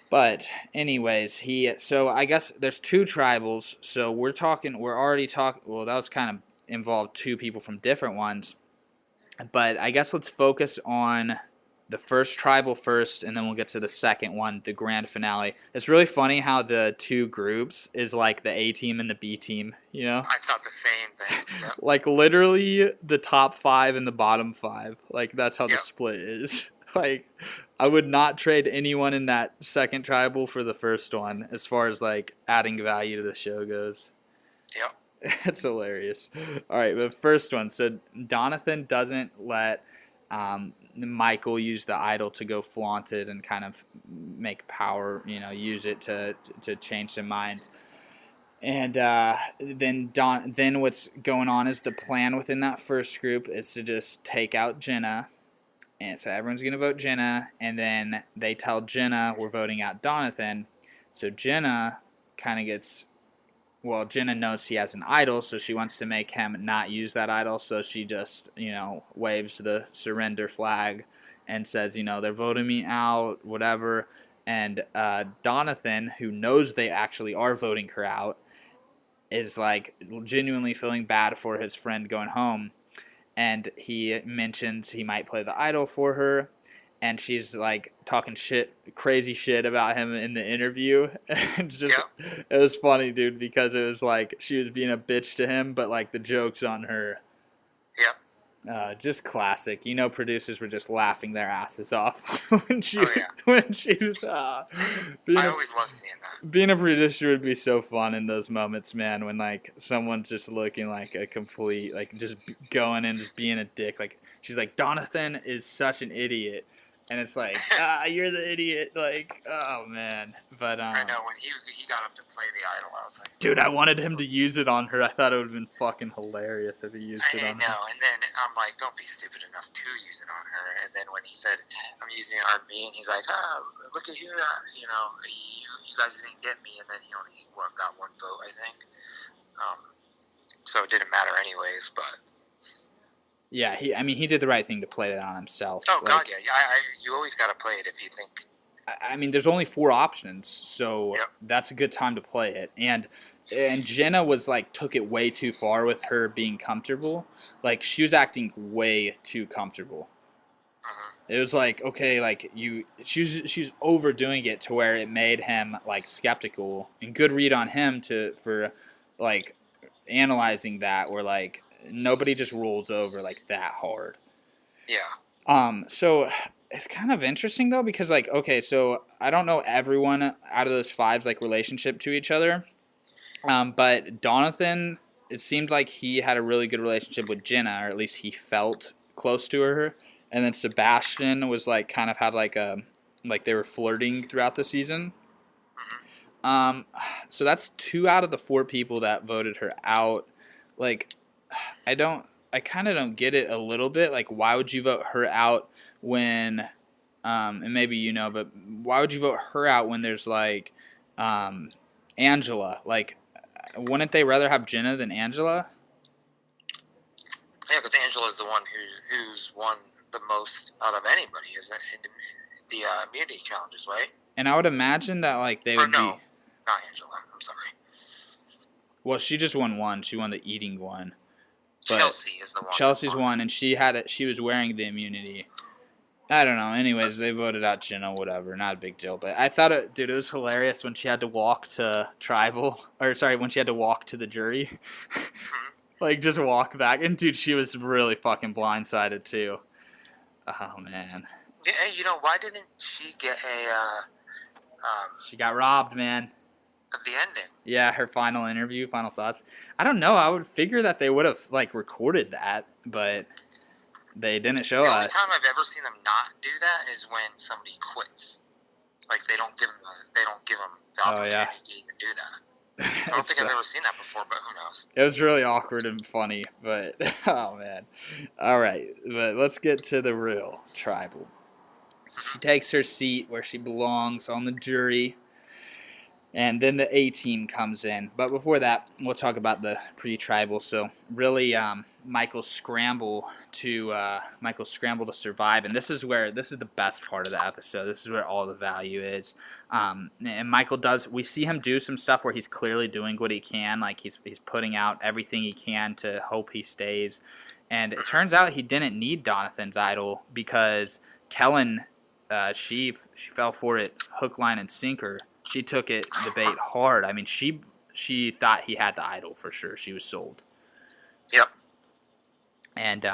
E: But anyways, so I guess there's 2 tribals. So we're already talking. Well, that was kind of involved 2 people from different ones. But I guess let's focus on the first tribal first, and then we'll get to the second one, the grand finale. It's really funny how the 2 groups is like the A team and the B team, you know?
F: I thought the same thing. Yep.
E: Like literally the top 5 and the bottom 5. Like that's how the split is. Like I would not trade anyone in that second tribal for the first one as far as like adding value to the show goes.
F: Yep.
E: It's hilarious. All right, but first one. So Donathan doesn't let Michael use the idol to go flaunt it and kind of make power, you know, use it to change some minds. And then what's going on is the plan within that first group is to just take out Jenna. And so everyone's going to vote Jenna, and then they tell Jenna we're voting out Donathan. So Jenna kind of gets... Well, Jenna knows he has an idol, so she wants to make him not use that idol, so she just, you know, waves the surrender flag and says, you know, they're voting me out, whatever. And Donathan, who knows they actually are voting her out, is, like, genuinely feeling bad for his friend going home. And he mentions he might play the idol for her. And she's like talking crazy shit about him in the interview. It's just, It was funny, dude, because it was like she was being a bitch to him, but like the joke's on her.
F: Yeah.
E: Just classic. You know, producers were just laughing their asses off when she
F: Oh, yeah.
E: when she's being
F: I
E: a,
F: always love seeing that.
E: being a producer would be so fun in those moments, man. When like someone's just looking like a complete like just going and just being a dick. Like she's like, Donathan is such an idiot. And it's like, you're the idiot. Like, oh, man. But,
F: I know, when he got up to play the idol, I was like...
E: Dude, I wanted him to use it on her. I thought it would have been fucking hilarious if he used it on her.
F: I know, and then I'm like, don't be stupid enough to use it on her. And then when he said, I'm using it on me, and he's like, look at here, you know, you guys didn't get me. And then he only got one vote, I think. So it didn't matter anyways, but...
E: Yeah, he did the right thing to play it on himself.
F: Oh,
E: like,
F: God, yeah. You always got to play it if you think...
E: I mean, there's only 4 options, so
F: Yep.
E: that's a good time to play it. And Jenna was, like, took it way too far with her being comfortable. Like, she was acting way too comfortable.
F: Mm-hmm.
E: It was like, okay, like, she's overdoing it to where it made him, like, skeptical. And good read on him for, like, analyzing that, where, like, nobody just rolls over like that hard.
F: Yeah.
E: So it's kind of interesting though, because like, okay, so I don't know everyone out of those 5's like relationship to each other. But Donathan, it seemed like he had a really good relationship with Jenna, or at least he felt close to her. And then Sebastian was like kind of had like they were flirting throughout the season. So that's 2 out of the 4 people that voted her out. Like, I kind of don't get it a little bit. Like, why would you vote her out when, and maybe you know, but why would you vote her out when there's, like, Angela? Like, wouldn't they rather have Jenna than Angela?
F: Yeah, because Angela's the one who's won the most out of anybody, isn't it? The immunity challenges, right?
E: And I would imagine that, like, they would
F: no,
E: be...
F: not Angela. I'm sorry.
E: Well, she just won one. She won the eating one. But
F: Chelsea is the one.
E: Chelsea's one, and she was wearing the immunity. I don't know. Anyways, they voted out Jenna, whatever. Not a big deal. But I thought, it was hilarious when she had to walk to tribal. Or, sorry, when she had to walk to the jury. Like, just walk back. And, dude, she was really fucking blindsided, too. Oh, man.
F: Yeah, you know, why didn't she get a...
E: She got robbed, man.
F: Of the ending.
E: Yeah, her final interview, final thoughts. I don't know. I would figure that they would have like recorded that, but they didn't show
F: The only
E: us.
F: time I've ever seen them not do that is when somebody quits. Like they don't give them the opportunity to even do that. I don't think I've ever seen that before, but who knows?
E: It was really awkward and funny, but oh man. All right, but let's get to the real tribal. So she takes her seat where she belongs on the jury. And then the A-team comes in. But before that, we'll talk about the pre-tribal. So really, Michael scramble to survive. And this is the best part of the episode. This is where all the value is. And Michael we see him do some stuff where he's clearly doing what he can. Like he's putting out everything he can to hope he stays. And it turns out he didn't need Donathan's idol because Kellen, she fell for it hook, line, and sinker. She took the bait hard. I mean, she thought he had the idol for sure. She was sold.
F: Yep.
E: And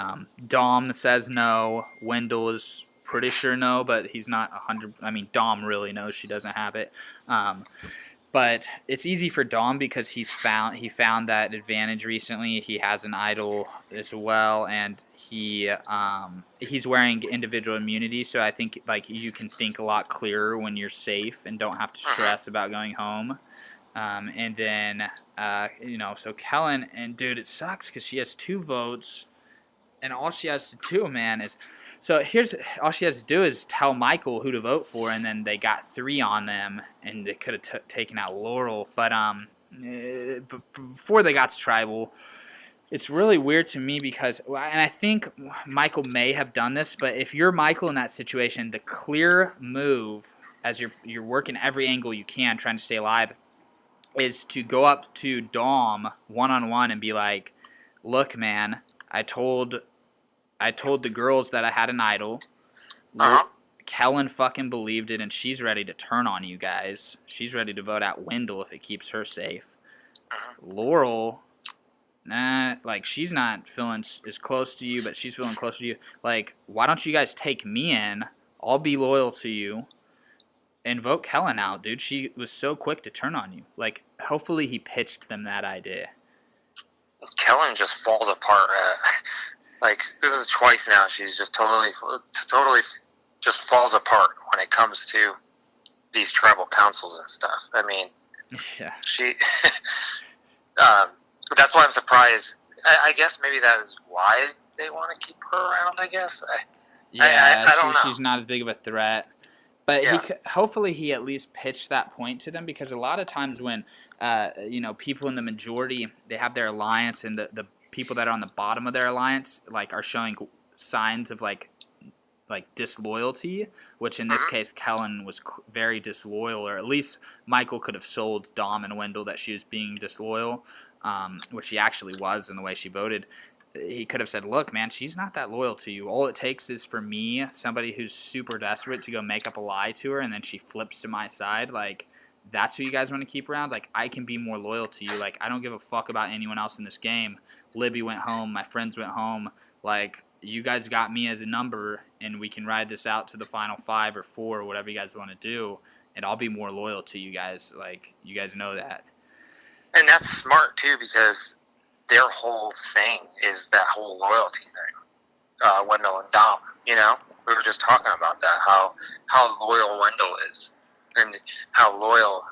E: Dom says no. Wendell is pretty sure no, but he's not 100. I mean, Dom really knows she doesn't have it. But it's easy for Dom because he found that advantage recently. He has an idol as well, and he's wearing individual immunity. So I think like you can think a lot clearer when you're safe and don't have to stress about going home. And then so Kellen, and dude, it sucks because she has 2 votes, and all she has to do, man, is. So all she has to do is tell Michael who to vote for, and then they got 3 on them, and they could have taken out Laurel. But before they got to tribal, it's really weird to me because, and I think Michael may have done this, but if you're Michael in that situation, the clear move as you're working every angle you can trying to stay alive is to go up to Dom one-on-one and be like, "Look, man, I told the girls that I had an idol. Kellen fucking believed it, and she's ready to turn on you guys. She's ready to vote out Wendell if it keeps her safe. Laurel nah, like, she's not feeling as close to you, but she's feeling close to you. Like, why don't you guys take me in? I'll be loyal to you. And vote Kellen out, dude. She was so quick to turn on you. Like, hopefully he pitched them that idea.
F: Kellen just falls apart. Like, this is twice now. She's just totally just falls apart when it comes to these tribal councils and stuff. I mean,
E: Yeah.
F: she. That's why I'm surprised. I guess maybe that is why they want to keep her around. I guess. I don't know.
E: She's not as big of a threat. But
F: Yeah.
E: hopefully he at least pitched that point to them, because a lot of times when people in the majority, they have their alliance, and the people that are on the bottom of their alliance are showing signs of like disloyalty, which in this case Kellen was very disloyal, or at least Michael could have sold Dom and Wendell that she was being disloyal, which she actually was in the way she voted. He could have said, look, man, she's not that loyal to you. All it takes is for me, somebody who's super desperate, to go make up a lie to her, and then she flips to my side. Like, that's who you guys want to keep around? Like, I can be more loyal to you. Like, I don't give a fuck about anyone else in this game. Libby went home. My friends went home. Like, you guys got me as a number, and we can ride this out to the final 5 or 4 or whatever you guys want to do, and I'll be more loyal to you guys. Like, you guys know that.
F: And that's smart, too, because their whole thing is that whole loyalty thing. Wendell and Dom, we were just talking about that, how loyal Wendell is, and how loyal,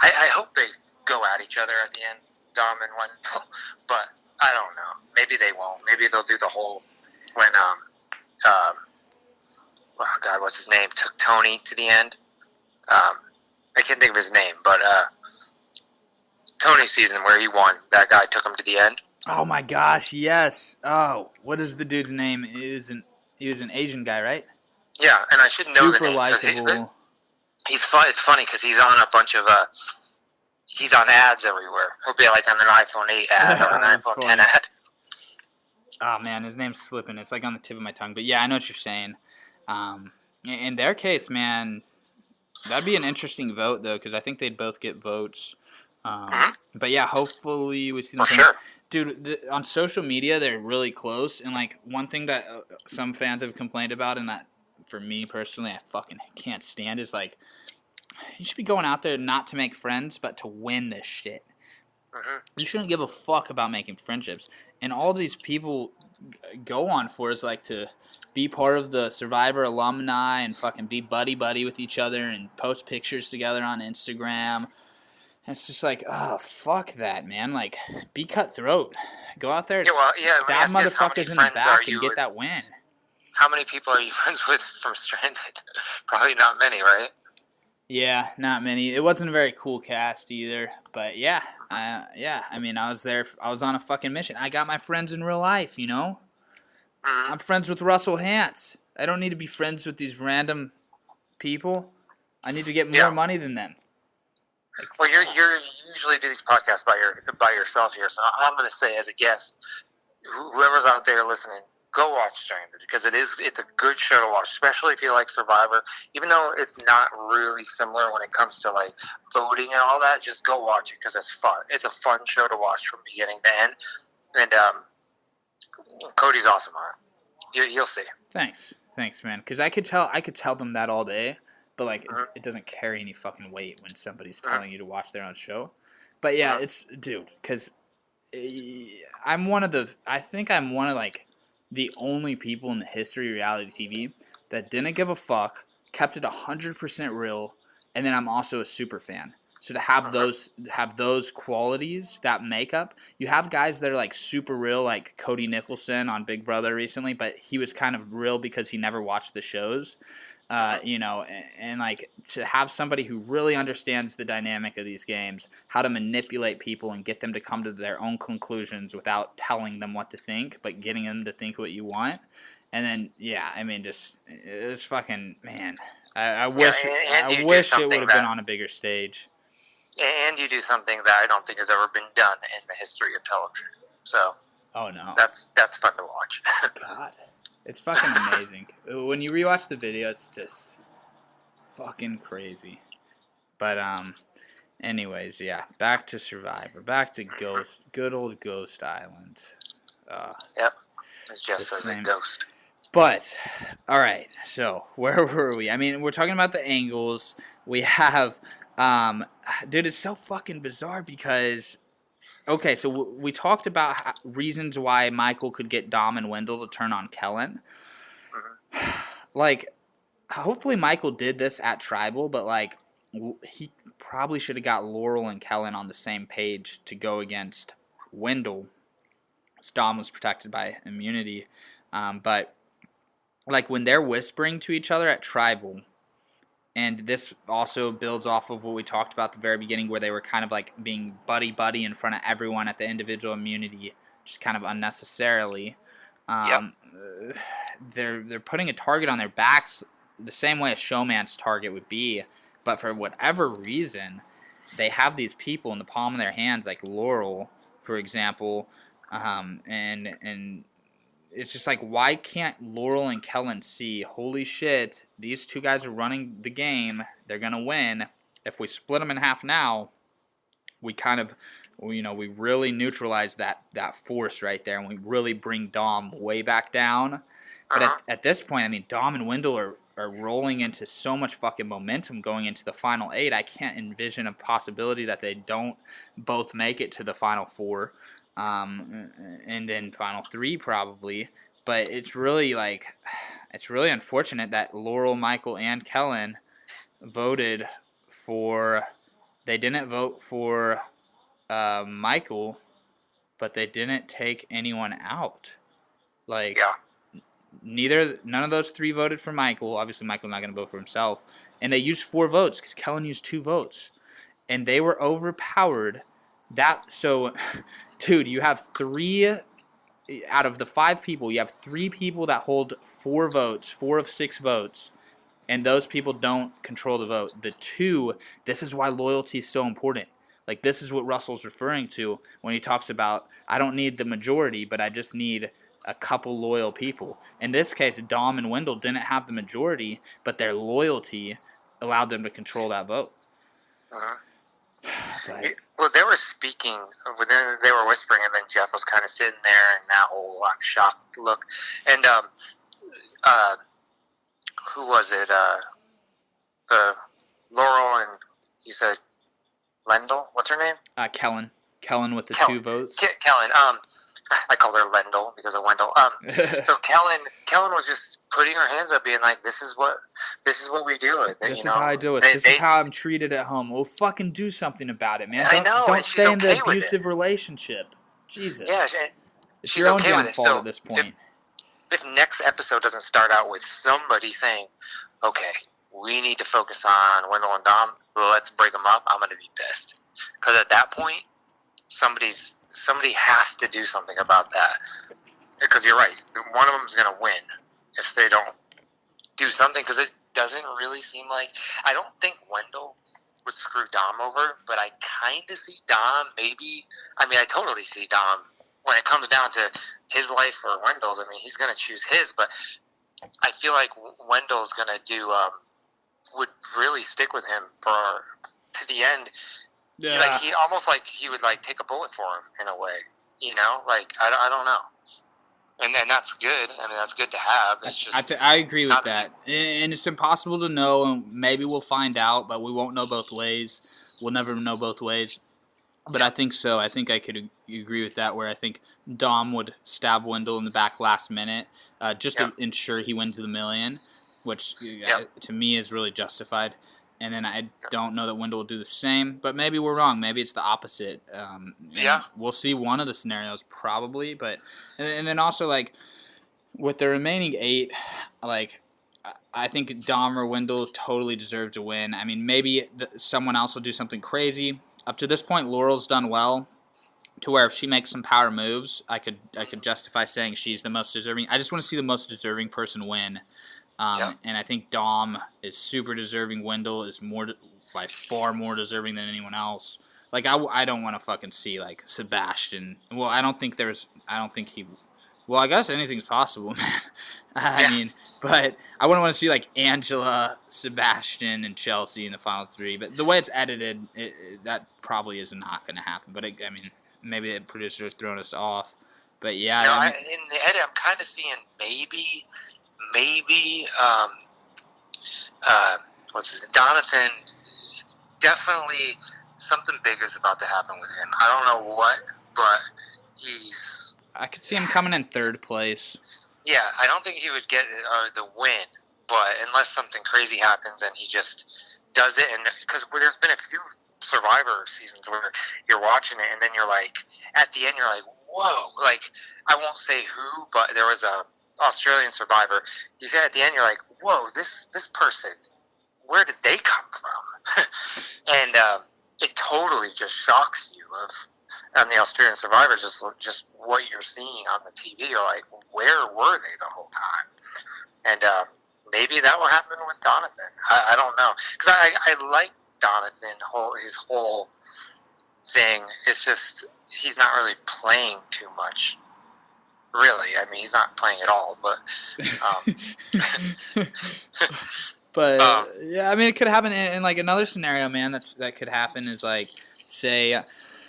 F: I hope they go at each other at the end, Dom and Wendell, but I don't know. Maybe they won't. Maybe they'll do the whole, when, oh God, what's his name, took Tony to the end. I can't think of his name, but, Tony's season where he won, that guy took him to the end.
E: Oh my gosh, yes. Oh, what is the dude's name? He was an Asian guy, right?
F: Yeah, and I should know the
E: Super
F: name.
E: likable.
F: He's fun. It's funny because he's on a bunch of he's on ads everywhere. He'll be like on an iPhone 8 ad or an
E: That's
F: iPhone
E: funny.
F: 10 ad.
E: Oh man, his name's slipping. It's like on the tip of my tongue. But yeah, I know what you're saying. In their case, man, that'd be an interesting vote though, because I think they'd both get votes. But yeah, hopefully we see them.
F: For sure.
E: Dude, on social media, they're really close. And like one thing that some fans have complained about, and that for me personally, I fucking can't stand, is like, you should be going out there not to make friends, but to win this shit. You shouldn't give a fuck about making friendships. And all these people go on for is like to be part of the Survivor alumni and fucking be buddy-buddy with each other and post pictures together on Instagram. And it's just like, oh, fuck that, man. Like, be cutthroat. Go out there and stab motherfuckers in the back and get that win.
F: How many people are you friends with from Stranded? Probably not many, right?
E: Yeah, not many. It wasn't a very cool cast either. But yeah, I mean, I was there. I was on a fucking mission. I got my friends in real life, I'm friends with Russell Hantz. I don't need to be friends with these random people. I need to get more money than them. Like,
F: well, you're usually do these podcasts by yourself here, so I'm going to say as a guest, whoever's out there listening, go watch Stranded, because it's a good show to watch, especially if you like Survivor. Even though it's not really similar when it comes to like voting and all that, just go watch it because it's fun. It's a fun show to watch from beginning to end, and Cody's awesome on it. You'll see.
E: Thanks, man. Because I could tell them that all day. But, like, it doesn't carry any fucking weight when somebody's telling you to watch their own show. But, yeah, dude, because I think I'm one of, like, the only people in the history of reality TV that didn't give a fuck, kept it 100% real, and then I'm also a super fan. So to have those qualities, that makeup, you have guys that are, like, super real, like Cody Nicholson on Big Brother recently, but he was kind of real because he never watched the shows. And like to have somebody who really understands the dynamic of these games, how to manipulate people and get them to come to their own conclusions without telling them what to think, but getting them to think what you want. And then, yeah, I mean, just it's fucking, man. I wish it would have been on a bigger stage.
F: And you do something that I don't think has ever been done in the history of television. So,
E: oh no,
F: that's fun to watch.
E: God. It's fucking amazing. When you rewatch the video, it's just fucking crazy. But Anyways, yeah, back to Survivor, back to good old Ghost Island.
F: Yep. It's just
E: The
F: as a
E: same.
F: ghost.
E: But, all right, so where were we? I mean, we're talking about the angles. We have, dude, it's so fucking bizarre because, okay, so we talked about reasons why Michael could get Dom and Wendell to turn on Kellen. Like, hopefully Michael did this at Tribal, but, like, he probably should have got Laurel and Kellen on the same page to go against Wendell. Dom was protected by immunity, but like when they're whispering to each other at Tribal, and this also builds off of what we talked about at the very beginning, where they were kind of like being buddy in front of everyone at the individual immunity, just kind of unnecessarily. They're putting a target on their backs the same way a showman's target would be, but for whatever reason, they have these people in the palm of their hands, like Laurel, for example, and it's just like, why can't Laurel and Kellen see, holy shit, these two guys are running the game, they're going to win. If we split them in half now, we kind of, we really neutralize that force right there, and we really bring Dom way back down. But at this point, I mean, Dom and Wendell are rolling into so much fucking momentum going into the final 8. I can't envision a possibility that they don't both make it to the final 4. And then final 3 probably, but it's really unfortunate that Laurel, Michael, and Kellen voted for. They didn't vote for Michael, but they didn't take anyone out. Like, none of those 3 voted for Michael. Obviously, Michael's not going to vote for himself, and they used 4 votes because Kellen used 2 votes, and they were overpowered. Dude, you have 3 out of the 5 people. You have 3 people that hold 4 votes, 4 of 6 votes, and those people don't control the vote. The 2, this is why loyalty is so important. Like, this is what Russell's referring to when he talks about, I don't need the majority, but I just need a couple loyal people. In this case, Dom and Wendell didn't have the majority, but their loyalty allowed them to control that vote.
F: Well, they were speaking, they were whispering, and then Jeff was kind of sitting there in that whole shocked look. And who was it? The Laurel and you said Lendl. What's her name?
E: Kellen. Kellen with the
F: Kellen.
E: 2 votes.
F: Kellen. I called her Lendl because of Wendell. So Kellen was just putting her hands up, being like, "This is what we deal with.
E: This is how I deal with it. This is how I'm treated at home. Well, fucking do something about it, man. Don't stay in the abusive relationship. Jesus.
F: Yeah,
E: it's your own downfall at this point.
F: If next episode doesn't start out with somebody saying, "Okay, we need to focus on Wendell and Dom. Let's break them up," I'm gonna be pissed, because at that point, somebody has to do something about that. Because you're right, one of them is going to win if they don't do something, because it doesn't really seem like, I don't think Wendell would screw Dom over, but I kind of see Dom maybe, I totally see Dom when it comes down to his life or Wendell's. I mean, he's going to choose his, but I feel like Wendell's going to would really stick with him to the end. Yeah. He almost he would take a bullet for him in a way, I don't know. And then that's good. I mean, that's good to have. It's just
E: I agree with that. And it's impossible to know, and maybe we'll find out, but we won't know both ways. We'll never know both ways. But I think so. I think I could agree with that, where I think Dom would stab Wendell in the back last minute just to ensure he wins the $1 million, which to me is really justified. And then I don't know that Wendell will do the same, but maybe we're wrong. Maybe it's the opposite. We'll see one of the scenarios probably, but and then also with the remaining 8, I think Dom or Wendell totally deserve to win. I mean, maybe someone else will do something crazy. Up to this point, Laurel's done well, to where if she makes some power moves, I could justify saying she's the most deserving. I just want to see the most deserving person win. And I think Dom is super deserving. Wendell is far more deserving than anyone else. I don't want to fucking see Sebastian. Well, I don't think Well, I guess anything's possible, man. I mean, but I wouldn't want to see like Angela, Sebastian, and Chelsea in the final 3. But the way it's edited, that probably is not going to happen. But I mean, maybe the producer is throwing us off. But yeah,
F: No,
E: I mean,
F: in the edit, I'm kind of seeing maybe, Donathan. Definitely something bigger is about to happen with him. I don't know what, but
E: I could see him coming in 3rd place.
F: Yeah, I don't think he would get the win, but unless something crazy happens and he just does it, and because there's been a few Survivor seasons where you're watching it and then you're like, at the end you're like, whoa, like I won't say who, but there was a Australian Survivor. You said at the end you're like, whoa, this person, where did they come from? And it totally just shocks you on the Australian Survivor, just what you're seeing on the TV. You're like, where were they the whole time? And maybe that will happen with Donathan. I don't know, because I like Donathan. His whole thing is just he's not really playing too much. Really, I mean, he's not playing at all. But
E: But yeah, I mean, it could happen in like another scenario, man. That could happen is like, say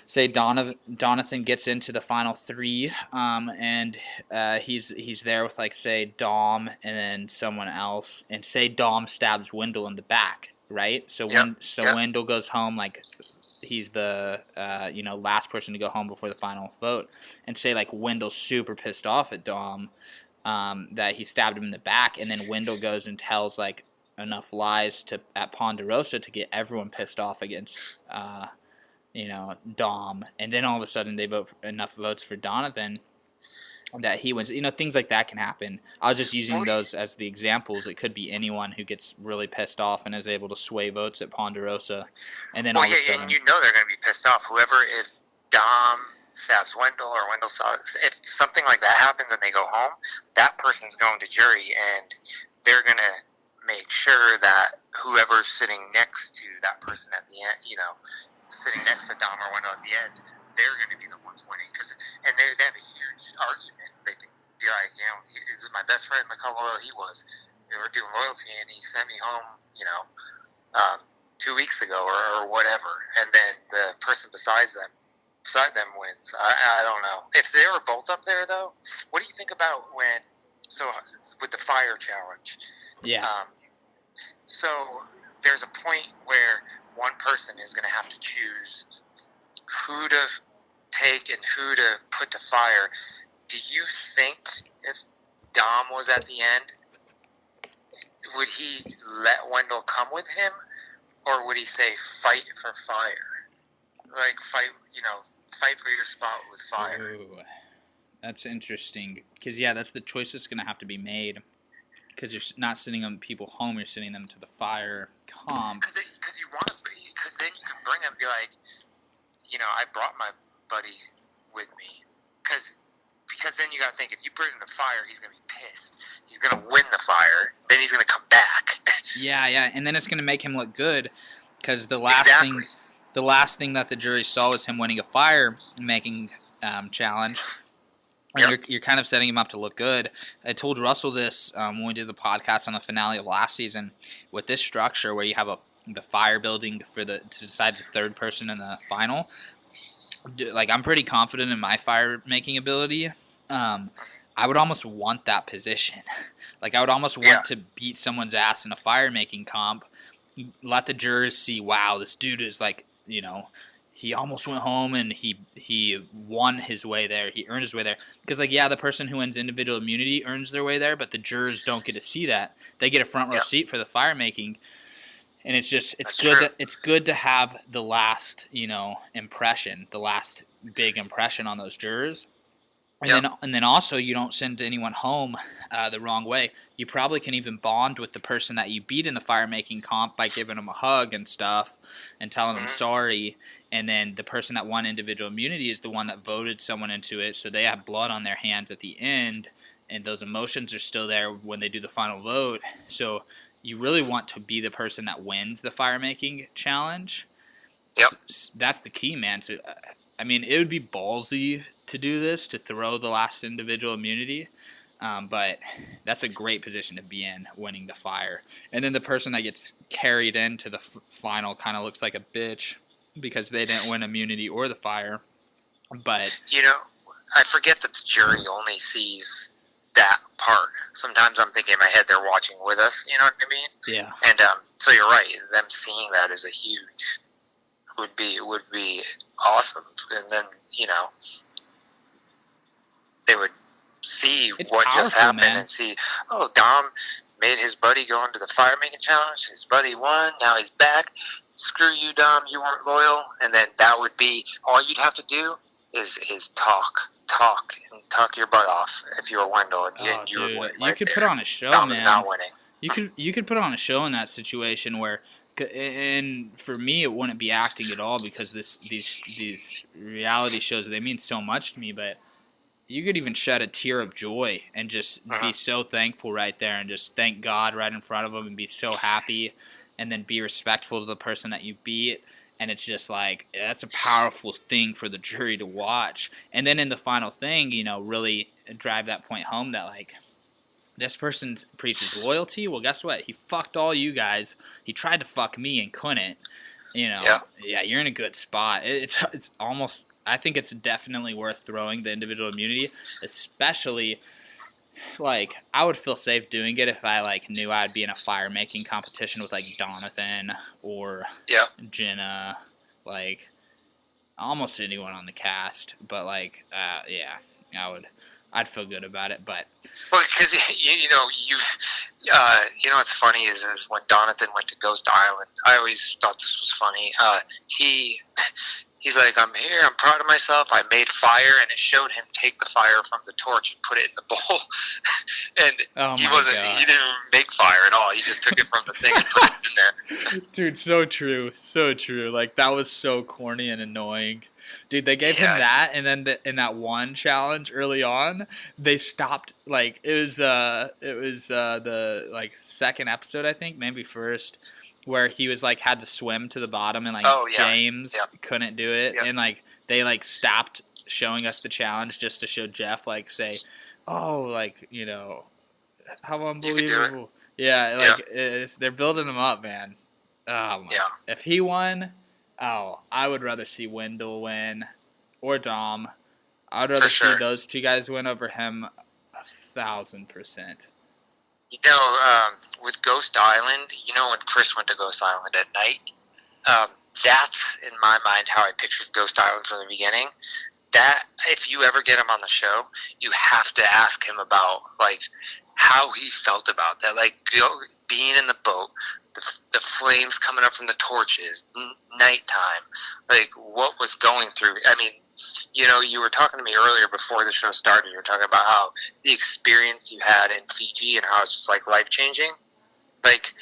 E: Donathan gets into the final 3, and he's there with like say Dom and then someone else, and say Dom stabs Wendell in the back, right? So Wendell goes home, like he's the last person to go home before the final vote, and say like Wendell's super pissed off at Dom that he stabbed him in the back, and then Wendell goes and tells like enough lies at Ponderosa to get everyone pissed off against Dom, and then all of a sudden they vote enough votes for Donathan that he wins. Things like that can happen. I was just using those as the examples. It could be anyone who gets really pissed off and is able to sway votes at Ponderosa, and then all of a sudden,
F: and they're going to be pissed off. Whoever, if Dom stabs Wendell or Wendell if something like that happens and they go home, that person's going to jury, and they're going to make sure that whoever's sitting next to that person at the end, sitting next to Dom or Wendell at the end, they're going to be the ones winning. And they have a huge argument. They can be like, this is my best friend, look how loyal he was. We were doing loyalty, and he sent me home, 2 weeks ago or whatever. And then the person beside them wins. I don't know. If they were both up there, though, what do you think about with the fire challenge?
E: Yeah.
F: So there's a point where one person is going to have to choose who to take and who to put to fire. Do you think if Dom was at the end, would he let Wendell come with him, or would he say fight for fire? Like fight for your spot with fire.
E: Ooh, that's interesting, because that's the choice that's going to have to be made. Because you're not sending them people home, you're sending them to the fire comp.
F: Because you want to, because then you can bring them and be like, I brought my buddy with me. Because then you got to think, if you put him in the fire, he's going to be pissed. You're going to win the fire, then he's going to come back.
E: Yeah, and then it's going to make him look good, because the last thing that the jury saw was him winning a fire making challenge. And you're kind of setting him up to look good. I told Russell this when we did the podcast on the finale of last season. With this structure where you have the fire building to decide the third person in the final, like I'm pretty confident in my fire making ability. I would almost want that position. Like I would almost want to beat someone's ass in a fire making comp. Let the jurors see, wow, this dude is like, he almost went home and he won his way there. He earned his way there. Because, the person who wins individual immunity earns their way there, but the jurors don't get to see that. They get a front row seat for the fire making. And it's good to have the last, impression, the last big impression on those jurors. And then also you don't send anyone home the wrong way. You probably can even bond with the person that you beat in the fire making comp by giving them a hug and stuff and telling them sorry. And then the person that won individual immunity is the one that voted someone into it, so they have blood on their hands at the end, and those emotions are still there when they do the final vote. So you really want to be the person that wins the fire making challenge. Yep. That's the key, man. So, I mean, it would be ballsy to do this, to throw the last individual immunity. But that's a great position to be in, winning the fire. And then the person that gets carried into the final kind of looks like a bitch because they didn't win immunity or the fire. But
F: I forget that the jury only sees that part. Sometimes I'm thinking in my head they're watching with us. You know what I mean?
E: yeah,
F: And so you're right. Them seeing that is a huge would be awesome. And then they would see
E: It's
F: what just
E: powerful,
F: happened
E: man.
F: and see, oh, Dom made his buddy go into the fire making challenge. His buddy won. Now he's back. Screw you, Dom. You weren't loyal. And then that would be all you'd have to do is talk your butt off if you were Wendell and you
E: dude,
F: were winning.
E: you could put on a show,
F: Dom is
E: man.
F: not winning.
E: You could put on a show in that situation where, and for me, it wouldn't be acting at all because these reality shows, they mean so much to me. But you could even shed a tear of joy and just be so thankful right there, and just thank God right in front of them, and be so happy, and then be respectful to the person that you beat. And it's just like, that's a powerful thing for the jury to watch. And then in the final thing, really drive that point home that, like, this person preaches loyalty. Well, guess what? He fucked all you guys. He tried to fuck me and couldn't. Yeah, you're in a good spot. It's almost, I think it's definitely worth throwing the individual immunity, especially, like, I would feel safe doing it if I, like, knew I'd be in a fire making competition with, like, Donathan or Jenna, like, almost anyone on the cast. But, like, I'd feel good about it. But
F: well, because what's funny is when Donathan went to Ghost Island, I always thought this was funny. He's like, I'm here, I'm proud of myself, I made fire, and it showed him take the fire from the torch and put it in the bowl. And he didn't make fire at all, he just took it from the thing and put it in there.
E: Dude, so true. Like, that was so corny and annoying. Dude, they gave him that, and then in that one challenge early on, they stopped, like, it was the, like, second episode, I think, maybe first, where he was, like, had to swim to the bottom, and, like, James couldn't do it, and, like, they, like, stopped showing us the challenge just to show Jeff, like, say, oh, like, how unbelievable. Yeah, like, they're building him up, man. Oh, my. If he won, I would rather see Wendell win, or Dom. I would rather see those two guys win over him 1,000%.
F: With Ghost Island, when Chris went to Ghost Island at night, that's, in my mind, how I pictured Ghost Island from the beginning. That, if you ever get him on the show, you have to ask him about, like, how he felt about that. Like, being in the boat, the flames coming up from the torches, nighttime, like, what was going through. I mean, you were talking to me earlier before the show started. You were talking about how the experience you had in Fiji and how it's just, like, life-changing. Like,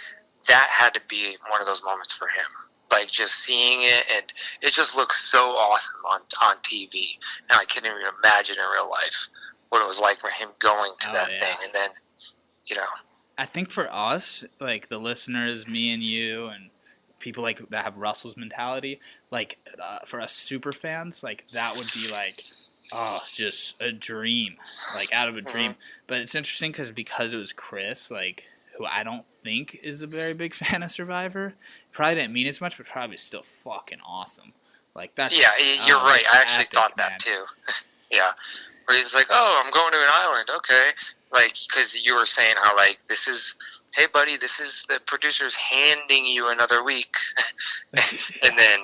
F: that had to be one of those moments for him. Like, just seeing it, and it just looks so awesome on TV. Now, I can't even imagine in real life what it was like for him going to that thing. And then,
E: I think for us, like, the listeners, me and you, and people, like, that have Russell's mentality, like, for us super fans, like, that would be, like, just a dream, like, out of a dream. But it's interesting because it was Chris, like, who I don't think is a very big fan of Survivor. Probably didn't mean as much, but probably still fucking awesome. Like, that's
F: you're right. I actually
E: epic,
F: thought
E: man.
F: that too. Yeah, where he's like, "Oh, I'm going to an island." Okay, like, because you were saying how, like, this is, hey buddy, this is the producers handing you another week, and then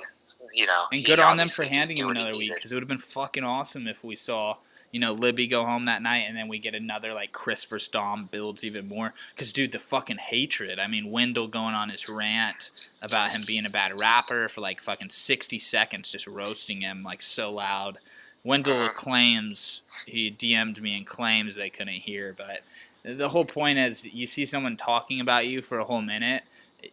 E: and good on them for handing him another week, because it would have been fucking awesome if we saw, Libby go home that night, and then we get another, like, Chris vs. Dom builds even more. Because, dude, the fucking hatred. I mean, Wendell going on his rant about him being a bad rapper for, like, fucking 60 seconds, just roasting him, like, so loud. Wendell claims, he DM'd me and claims they couldn't hear, but the whole point is, you see someone talking about you for a whole minute,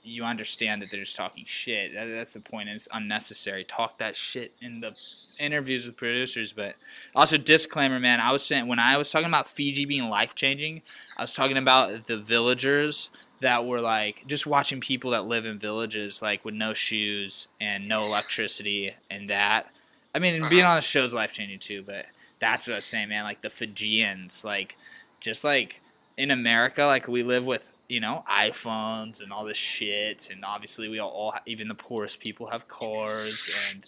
E: you understand that they're just talking shit. That's the point. It's unnecessary. Talk that shit in the interviews with producers. But also, disclaimer, man, I was saying, when I was talking about Fiji being life-changing, I was talking about the villagers that were, like, just watching people that live in villages, like, with no shoes and no electricity and that. I mean, being on the show is life-changing too, but That's what I was saying, man. Like the Fijians, like just like in America, like we live with, you know, iPhones and all this shit, and obviously we all even the poorest people have cars, and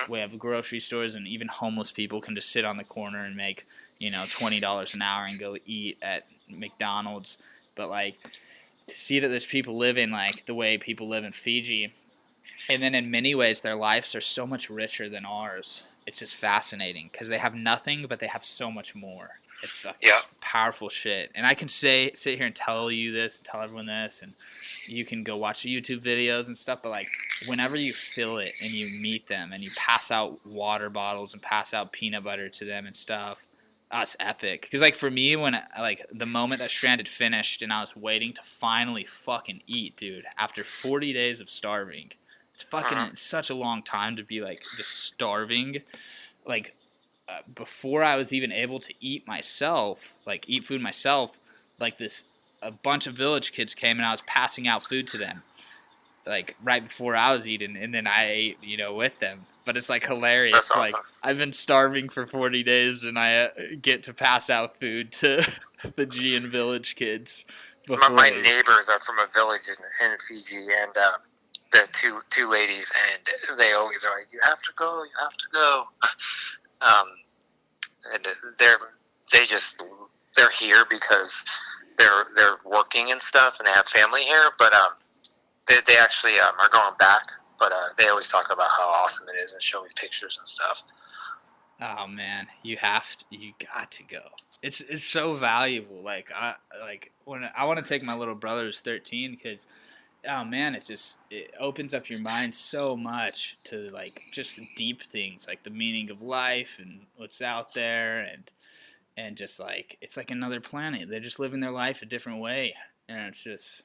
E: we have grocery stores, and even homeless people can just sit on the corner and make, you know, $20 an hour and go eat at McDonald's. But like to see that there's people living like the way people live in Fiji, and then in many ways their lives are so much richer than ours. It's just fascinating because they have nothing, but they have so much more. It's fucking powerful shit. And I can sit here and tell you this, and tell everyone this, and you can go watch YouTube videos and stuff, but like whenever you feel it and you meet them and you pass out water bottles and pass out peanut butter to them and stuff, it's epic. Because like for me, when like the moment that Stranded finished and I was waiting to finally fucking eat, dude, after 40 days of starving, it's fucking it's such a long time to be like just starving. Like before I was even able to eat myself, like eat food myself, like a bunch of village kids came and I was passing out food to them, like right before I was eating, and then I ate, you know, with them. But it's like hilarious.
F: That's awesome.
E: Like I've been starving for 40 days and I get to pass out food to Fijian village kids.
F: My neighbors are from a village in Fiji, and the two ladies, and they always are like, "You have to go, you have to go." And they're here because they're working and stuff, and they have family here. But they actually are going back. But they always talk about how awesome it is and show me pictures and stuff.
E: Oh man, you got to go. It's so valuable. Like when I want to take my little brother who's 13, because oh man, it opens up your mind so much to like just deep things, like the meaning of life and what's out there, and just like it's like another planet. They're just living their life a different way, and it's just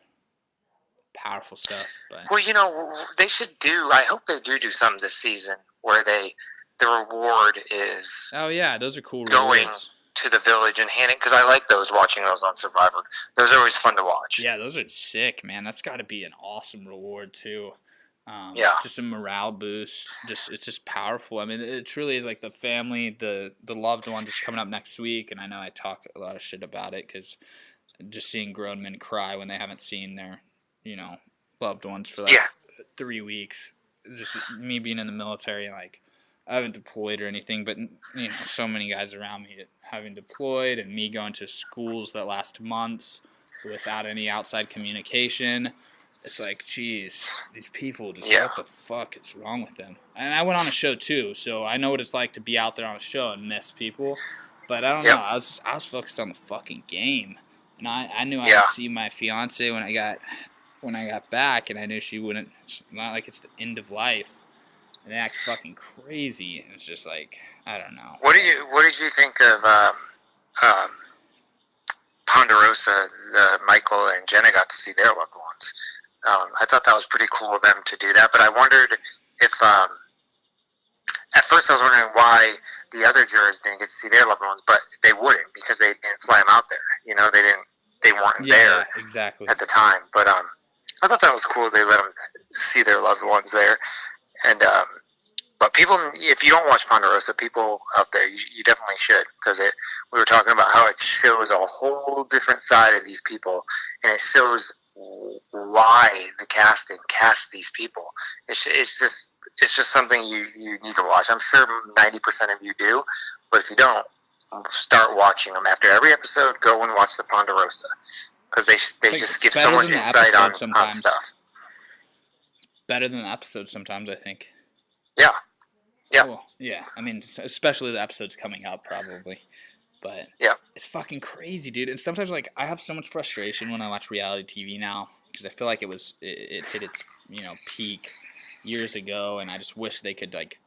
E: powerful stuff. But
F: well, you know, they should do. I hope they do something this season where the reward is.
E: Oh yeah, those are cool.
F: Going
E: rewards.
F: To the village and handing, because I like watching those on Survivor. Those are always fun to watch.
E: Yeah, those are sick, man. That's got to be an awesome reward too. Just a morale boost. It's just powerful. I mean, it truly is like the family, the loved ones is coming up next week, and I know I talk a lot of shit about it because just seeing grown men cry when they haven't seen their, you know, loved ones for like 3 weeks. Just me being in the military, like I haven't deployed or anything, but you know, so many guys around me having deployed, and me going to schools that last months without any outside communication. It's like, geez, these people just what the fuck is wrong with them? And I went on a show too, so I know what it's like to be out there on a show and miss people. But I don't know. I was focused on the fucking game, and I knew I would see my fiance when I got back, and I knew she wouldn't. It's not like it's the end of life. And they act fucking crazy, and it's just like, I don't know.
F: What did you think of Ponderosa? Michael and Jenna got to see their loved ones. I thought that was pretty cool of them to do that, but I wondered if at first I was wondering why the other jurors didn't get to see their loved ones, but they wouldn't because they didn't fly them out there. You know, they weren't there
E: exactly
F: at the time. But I thought that was cool. They let them see their loved ones there. And but people, if you don't watch Ponderosa, people out there, you definitely should, because we were talking about how it shows a whole different side of these people, and it shows why the casting cast these people. It's just something you need to watch. I'm sure 90% of you do, but if you don't, start watching them after every episode. Go and watch the Ponderosa, because they just give so much insight on stuff.
E: Better than the episode sometimes, I think.
F: Yeah.
E: Well, yeah. I mean, especially the episodes coming up, probably. But it's fucking crazy, dude. And sometimes, like, I have so much frustration when I watch reality TV now, because I feel like it hit its, you know, peak years ago, and I just wish they could, like,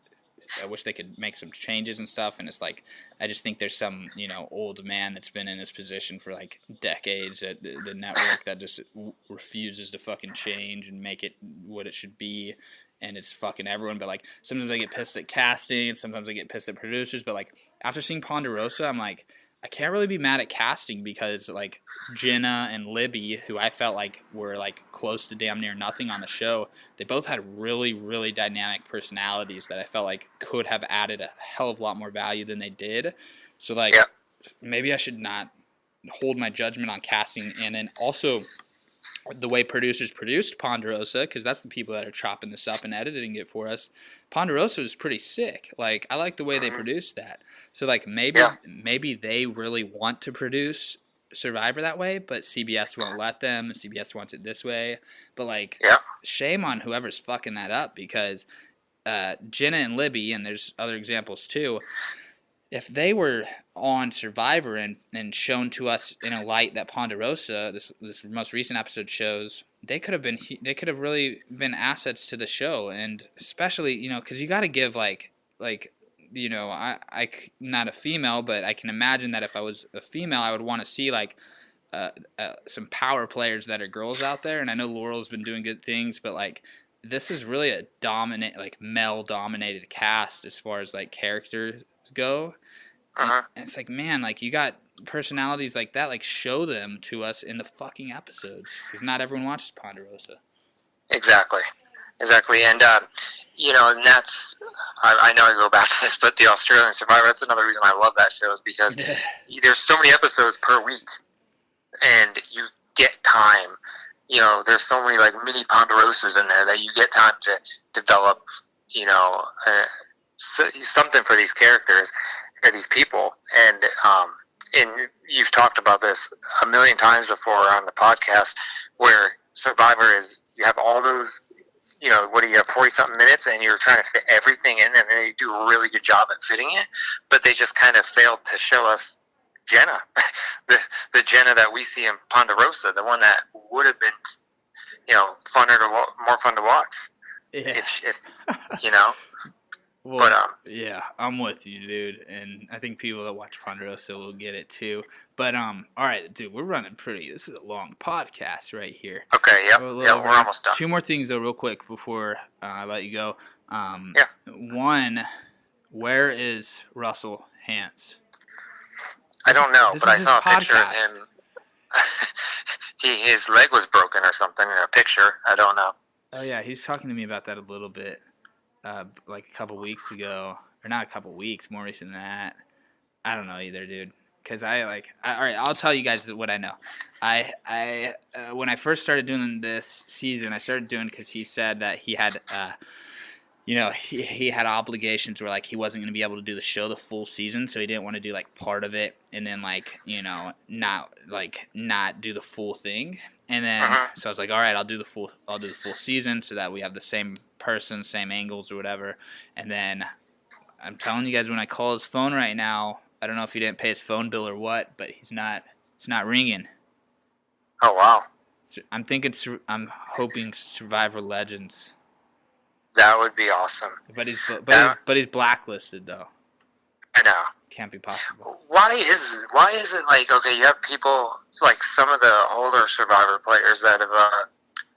E: make some changes and stuff. And it's like, I just think there's some, you know, old man that's been in this position for like decades at the network that just refuses to fucking change and make it what it should be. And it's fucking everyone. But like, sometimes I get pissed at casting, and sometimes I get pissed at producers. But like, after seeing Ponderosa, I'm like, I can't really be mad at casting because like Jenna and Libby, who I felt like were like close to damn near nothing on the show, they both had really, really dynamic personalities that I felt like could have added a hell of a lot more value than they did. So like maybe I should not hold my judgment on casting, and then also the way producers produced Ponderosa, because that's the people that are chopping this up and editing it for us. Ponderosa is pretty sick. Like, I like the way they produced that. So, like, maybe they really want to produce Survivor that way, but CBS won't let them. CBS wants it this way. But, like, shame on whoever's fucking that up, because Jenna and Libby, and there's other examples too, if they were on Survivor and shown to us in a light that Ponderosa, this most recent episode shows, they could have really been assets to the show, and especially, you know, because you got to give like you know, I not a female, but I can imagine that if I was a female, I would want to see like some power players that are girls out there, and I know Laurel's been doing good things, but like this is really a dominant, like male dominated cast as far as like characters go. And it's like, man, like you got personalities like that, like show them to us in the fucking episodes, because not everyone watches Ponderosa.
F: Exactly, and you know, and that's I know I go back to this, but the Australian Survivor, that's another reason I love that show, is because there's so many episodes per week, and you get time. You know, there's so many like mini Ponderosas in there that you get time to develop, you know, something for these characters or these people. And you've talked about this a million times before on the podcast, where Survivor is, you have all those, you know, what do you have, 40-something minutes, and you're trying to fit everything in, and they do a really good job at fitting it, but they just kind of failed to show us Jenna, the Jenna that we see in Ponderosa, the one that would have been, you know, more fun to watch.
E: Yeah.
F: If you know.
E: Well,
F: but
E: yeah, I'm with you, dude, and I think people that watch Ponderosa will get it too. But all right, dude, we're running pretty. This is a long podcast right here.
F: Okay, we're almost done.
E: Two more things though, real quick, before I let you go. One, where is Russell Hantz?
F: I don't know, but I saw a picture of him. His leg was broken or something in a picture. I don't know.
E: Oh yeah, he's talking to me about that a little bit. Like a couple weeks ago, or not a couple weeks, more recent than that. I don't know either, dude. Because all right, I'll tell you guys what I know. I when I first started doing this season, I started doing because he said that he had, you know, he had obligations where like he wasn't going to be able to do the show the full season, so he didn't want to do like part of it and then like, you know, not do the full thing. And then so I was like, all right, I'll do the full season so that we have the same person, same angles or whatever. And then I'm telling you guys, when I call his phone right now, I don't know if he didn't pay his phone bill or what, but it's not ringing.
F: Oh wow.
E: So I'm hoping Survivor Legends.
F: That would be awesome.
E: But he's blacklisted though.
F: I know.
E: Can't be possible.
F: Why is it like, okay, you have people like some of the older Survivor players that have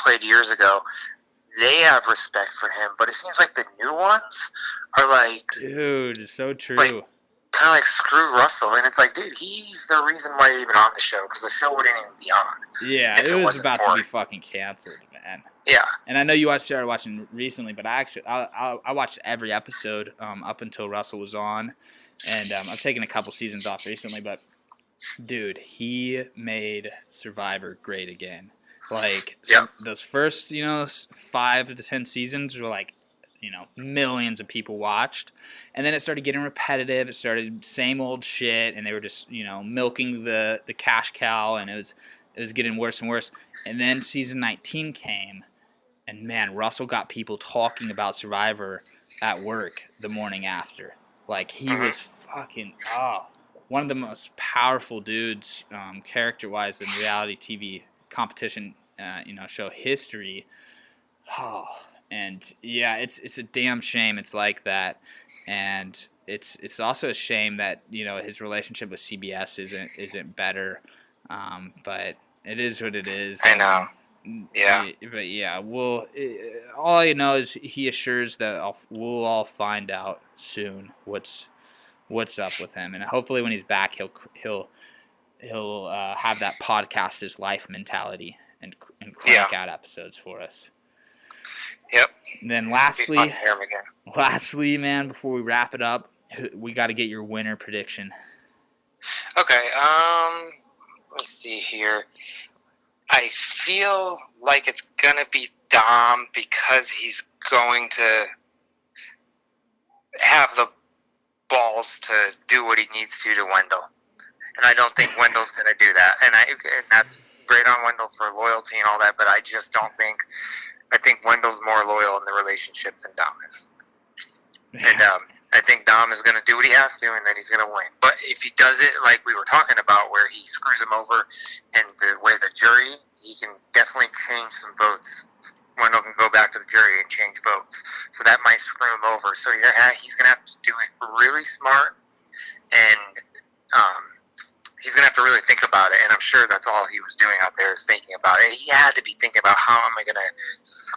F: played years ago, they have respect for him, but it seems like the new ones are like,
E: dude, it's so true.
F: Like, kind of like screw Russell, and it's like, dude, he's the reason why you're even on the show, because the show wouldn't even be on.
E: Yeah, it was about to be fucking canceled, man.
F: Yeah.
E: And I know you started watching recently, but I watched every episode up until Russell was on. And I've taken a couple seasons off recently, but dude, he made Survivor great again. Like those first, you know, 5 to 10 seasons were like, you know, millions of people watched, and then it started getting repetitive. It started same old shit, and they were just, you know, milking the cash cow, and it was getting worse and worse. And then season 19 came, and man, Russell got people talking about Survivor at work the morning after. Like, he was fucking, one of the most powerful dudes, character-wise, in reality TV competition, you know, show history. And yeah, it's a damn shame it's like that. And it's also a shame that, you know, his relationship with CBS isn't better. But it is what it is.
F: I know. Yeah.
E: But yeah, all I know is he assures that we'll all find out soon what's what's up with him. And hopefully when he's back, he'll have that podcast his life mentality and crank out episodes for us.
F: Yep.
E: And then
F: Be fun to hear him again.
E: lastly, man, before we wrap it up, we got to get your winner prediction.
F: Okay, let's see here. I feel like it's going to be Dom because he's going to have the balls to do what he needs to Wendell. And I don't think Wendell's going to do that. And that's great on Wendell for loyalty and all that, but I just don't think – I think Wendell's more loyal in the relationship than Dom is. And I think Dom is going to do what he has to, and then he's going to win. But if he does it like we were talking about, where he screws him over and the way the jury, he can definitely change some votes. Wendell can go back to the jury and change votes. So that might screw him over. So he's going to have to do it really smart, and he's going to have to really think about it. And I'm sure that's all he was doing out there is thinking about it. He had to be thinking about how am I going to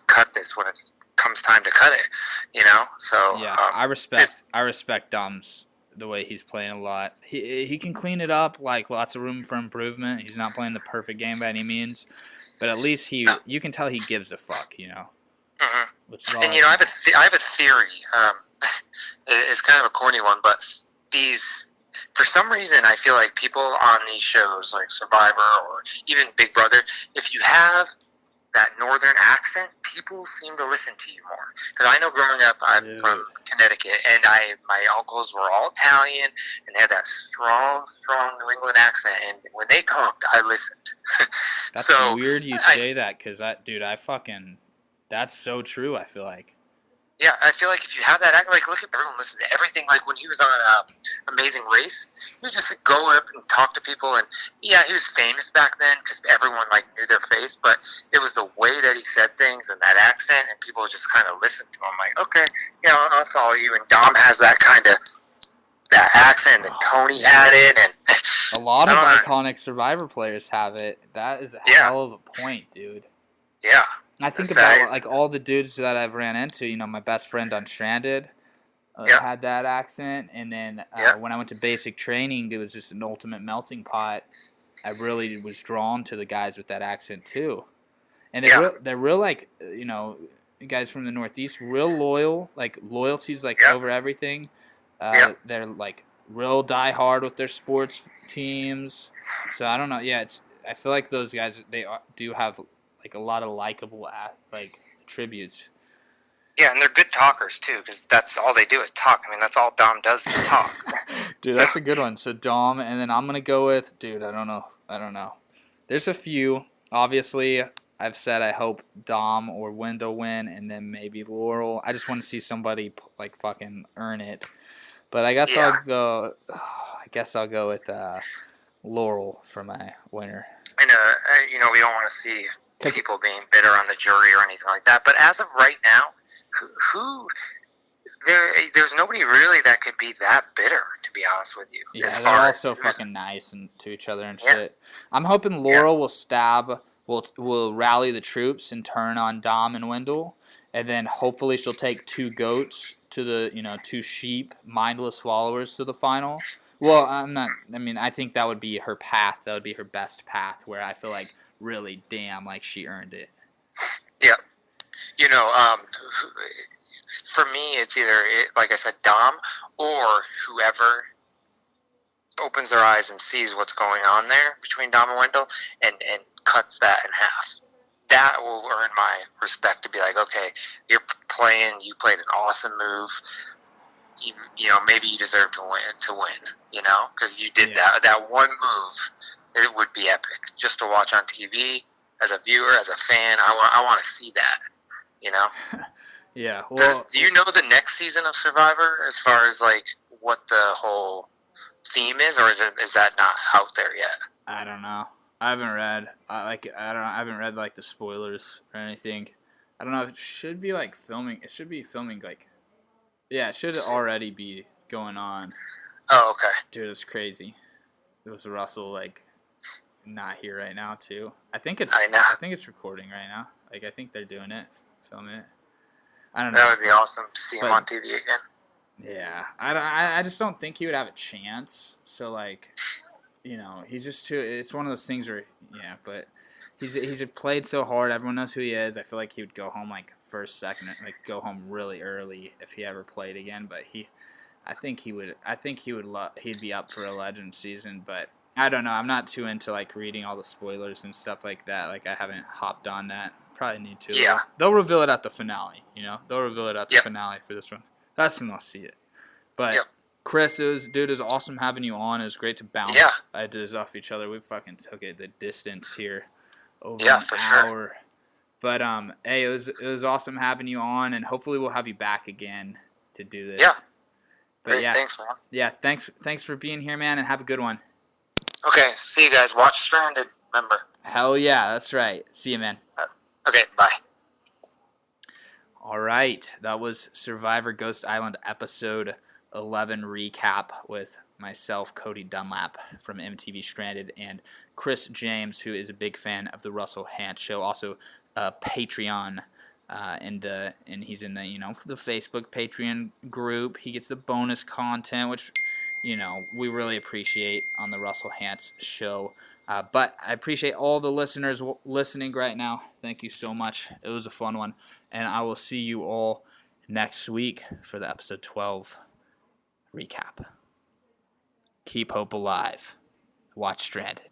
F: cut this when it comes time to cut it, you know? So
E: yeah, I respect Dom's the way he's playing a lot. He can clean it up, like lots of room for improvement. He's not playing the perfect game by any means, but at least you can tell he gives a fuck, you know.
F: Mm-hmm. And you know, I have a theory. It's kind of a corny one, but for some reason, I feel like people on these shows, like Survivor or even Big Brother, if you have that northern accent, people seem to listen to you more. Because I know growing up, I'm from Connecticut, and my uncles were all Italian, and they had that strong New England accent, and when they talked, I listened.
E: That's
F: so
E: weird you say that, because that's so true, I feel like.
F: Yeah, I feel like if you have that act, like, look at everyone listen to everything. Like, when he was on Amazing Race, he would just go up and talk to people. And, yeah, he was famous back then because everyone, like, knew their face. But it was the way that he said things and that accent, and people just kind of listened to him. Like, okay, you know, I'll follow you. And Dom has that kind of, that accent, and Tony had it. And
E: a lot of iconic Survivor players have it. That is a hell of a point, dude.
F: Yeah.
E: I think about like all the dudes that I've ran into. You know, my best friend on Stranded had that accent, and then when I went to basic training, it was just an ultimate melting pot. I really was drawn to the guys with that accent too, and they're real like you know, guys from the Northeast, real loyal. Like loyalty's like over everything. They're like real die hard with their sports teams. So I don't know. Yeah, I feel like those guys do have like a lot of likable like attributes.
F: Yeah, and they're good talkers too, because that's all they do is talk. I mean, that's all Dom does is talk.
E: Dude, that's a good one. So Dom, and then I'm gonna go with I don't know. There's a few. Obviously, I've said I hope Dom or Wendell win, and then maybe Laurel. I just want to see somebody like fucking earn it. But I guess I'll go. I'll go with Laurel for my winner.
F: And you know, we don't want to see people being bitter on the jury or anything like that. But as of right now, there's nobody really that could be that bitter, to be honest with you.
E: Yeah, they're all so fucking nice and to each other and shit. I'm hoping Laurel will rally the troops and turn on Dom and Wendell, and then hopefully she'll take 2 goats to the 2 sheep, mindless followers to the final. Well, I think that would be her path. That would be her best path, where I feel like really, damn, like she earned it.
F: Yeah. You know, for me, it's either, like I said, Dom or whoever opens their eyes and sees what's going on there between Dom and Wendell and cuts that in half. That will earn my respect to be like, okay, you played an awesome move. You know, maybe you deserve to win, you know, because you did that one move. It would be epic just to watch on TV as a viewer, as a fan. I want to see that, you know.
E: Yeah. Well,
F: do you know the next season of Survivor as far as like what the whole theme is, or is that not out there yet?
E: I don't know. I haven't read. I haven't read like the spoilers or anything. I don't know if it should be like filming. It should be filming like. Yeah, it should already be going on.
F: Oh, okay.
E: Dude, it's crazy. It was Russell like not here right now too. I think it's recording right now. Like I think they're doing it, filming it. I don't know.
F: That would be awesome to see him on TV again.
E: Yeah, I just don't think he would have a chance. So like, he's just too. It's one of those things where but he's played so hard. Everyone knows who he is. I feel like he would go home like first, second, like go home really early if he ever played again. But I think he would. I think he'd be up for a legend season. But I don't know. I'm not too into like reading all the spoilers and stuff like that. Like I haven't hopped on that. Probably need to.
F: Yeah.
E: They'll reveal it at the finale. They'll reveal it at the
F: Yep.
E: finale for this one. That's when I'll see it. But
F: Yep.
E: Chris, it was awesome having you on. It was great to bounce
F: Yeah.
E: ideas off each other. We fucking took it the distance here over
F: Yeah,
E: an
F: for sure.
E: hour. But hey, it was awesome having you on, and hopefully we'll have you back again to do this.
F: Yeah.
E: But
F: Great,
E: yeah,
F: thanks, man.
E: yeah, thanks for being here, man, and have a good one.
F: Okay, see you guys. Watch Stranded, remember.
E: Hell yeah, that's right. See you, man.
F: Okay, bye.
E: All right, that was Survivor Ghost Island episode 11 recap with myself, Cody Dunlap from MTV Stranded, and Chris James, who is a big fan of the Russell Hantz Show, also a Patreon, and he's in the the Facebook Patreon group. He gets the bonus content, which we really appreciate on the Russell Hantz Show. But I appreciate all the listeners listening right now. Thank you so much. It was a fun one. And I will see you all next week for the episode 12 recap. Keep hope alive. Watch Stranded.